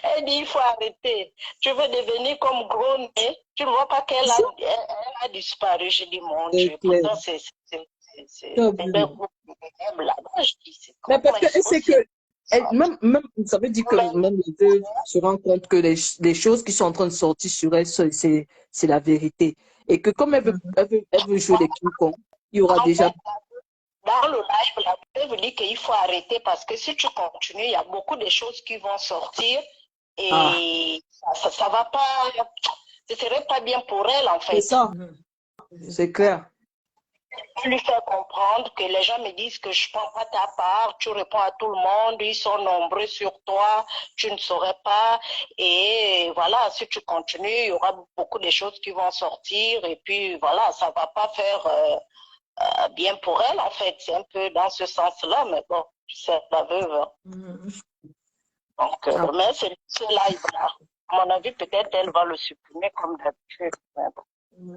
elle dit il faut arrêter. Tu veux devenir comme Gros Nez. Tu ne vois pas qu'elle a disparu. Je dis mon Dieu. Pourtant, c'est C'est T'as des vu. groupes de là-bas. Je dis, c'est Mais comment parce que ils c'est osent que, sortir. même, ça veut dire que Mais même les deux se rendent compte que les choses qui sont en train de sortir sur elle, c'est la vérité. Et que comme elle veut jouer les King Kong, il y aura en déjà. fait, dans le live, la veuve dit qu'il faut arrêter parce que si tu continues, il y a beaucoup de choses qui vont sortir Ah, et ça va pas, ce serait pas bien pour elle en c'est fait. ça, c'est clair. Je lui faire comprendre que les gens me disent que je prends pas ta part, tu réponds à tout le monde, ils sont nombreux sur toi, tu ne saurais pas. Et voilà, si tu continues, il y aura beaucoup de choses qui vont sortir et puis voilà, ça va pas faire bien pour elle en fait. C'est un peu dans ce sens-là, mais bon, c'est la veuve. Donc, Ah, mais c'est ce live-là. À mon avis, peut-être elle va le supprimer comme d'habitude. Mais bon.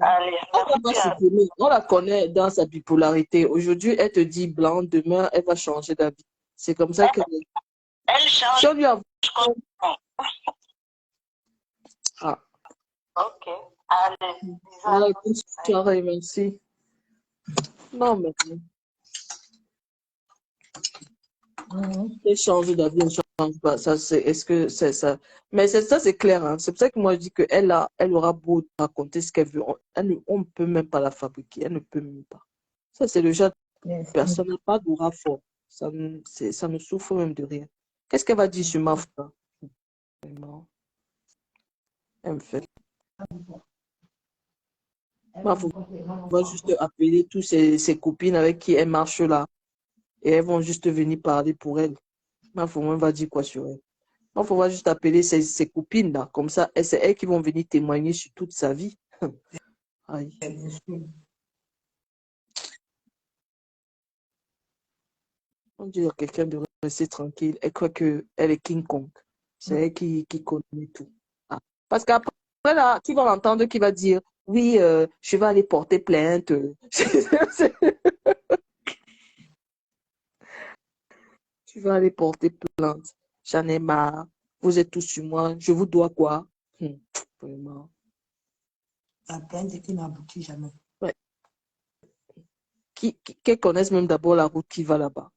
Allez, on va pas merci à supprimer. On la connaît dans sa bipolarité. Aujourd'hui, elle te dit blanc, demain, elle va changer d'avis. C'est comme ça qu'elle est. elle. Si Change on lui a... comme Ah, ok. Allez, bisous à voilà, bonne tous. soirée, merci. Non, mais elle change d'avis, elle change pas. Ça, c'est, est-ce que c'est ça? Mais ça, c'est clair, hein. C'est pour ça que moi, je dis elle aura beau raconter ce qu'elle veut. On ne peut même pas la fabriquer. Elle ne peut même pas. Ça, c'est le genre de personne, elle n'a pas d'aura fort. Ça ne souffre même de rien. Qu'est-ce qu'elle va dire sur ma foi? Vraiment, elle me fait. Ma foi va juste appeler tous ses copines avec qui elle marche là. Et elles vont juste venir parler pour elle. Ma foi va dire quoi sur elle? Ma foi va juste appeler ses copines là. Comme ça, c'est elles qui vont venir témoigner sur toute sa vie. Aïe. On dit à quelqu'un de rester tranquille. Elle croit qu'elle est King Kong. C'est elle qui connaît tout. Ah. Parce qu'après, là, qui va l'entendre, qui va dire, oui, je vais aller porter plainte. Tu vas aller porter plainte. J'en ai marre. Vous êtes tous sur moi. Je vous dois quoi? Vraiment. La plainte qui n'aboutit jamais. Ouais. Qu'elles connaissent même d'abord la route qui va là-bas.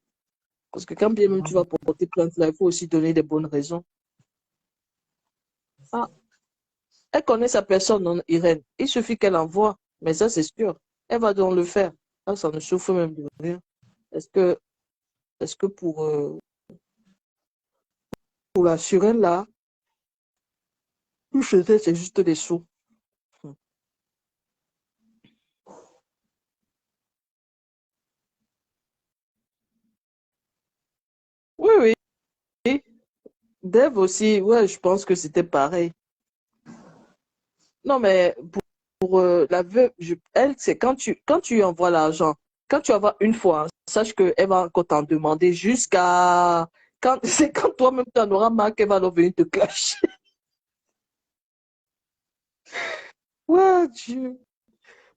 Parce que quand bien même tu vas porter plainte là, il faut aussi donner des bonnes raisons. Ah, elle connaît sa personne, non, Irène. Il suffit qu'elle envoie. Mais ça, c'est sûr. Elle va donc le faire. Ah, ça ne souffre même de rien. Est-ce que, est-ce que pour la sirène là, tout c'est juste des sous. Oui, oui. Dave aussi, ouais, je pense que c'était pareil. Non, mais pour la veuve, elle, c'est quand tu lui envoies l'argent, quand tu envoies une fois, hein, sache qu'elle va encore t'en demander jusqu'à quand c'est quand toi-même tu en auras marre qu'elle va revenir te clasher. Ouais, Dieu.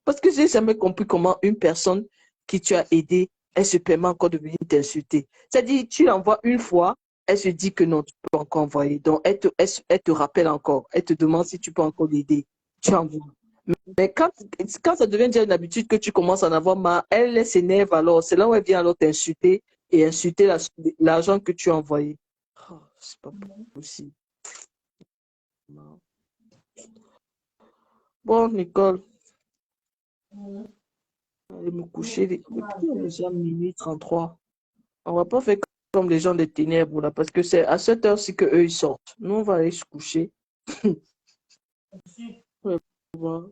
Parce que j'ai jamais compris comment une personne qui tu as aidé, elle se permet encore de venir t'insulter. C'est-à-dire, tu l'envoies une fois, elle se dit que non, tu peux encore envoyer. Donc, elle te rappelle encore. Elle te demande si tu peux encore l'aider. Tu envoies. Mais quand ça devient déjà une habitude que tu commences à en avoir marre, elle s'énerve alors. C'est là où elle vient alors t'insulter et insulter l'argent que tu as envoyé. Oh, c'est pas possible. Non. Bon, Nicole, je vais me coucher. Il est déjà minuit 33. On va pas faire comme les gens des ténèbres là, parce que c'est à cette heure-ci qu'eux ils sortent. Nous, on va aller se coucher. Ouais, voilà.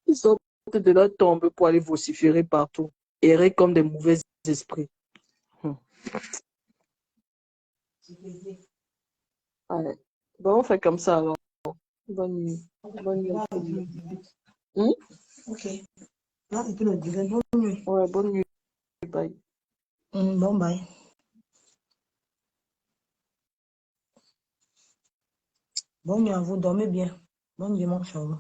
Ils sortent de leur tombe pour aller vociférer partout, errer comme des mauvais esprits. Hum. Allez. Bon, on fait comme ça alors. Bonne nuit. Bonne nuit. Hum? Ok. Là, c'est tout le direct. Bonne nuit. Ouais, bonne nuit. Bye. Bon, bye. Bonne nuit à vous. Dormez bien. Bon dimanche à vous.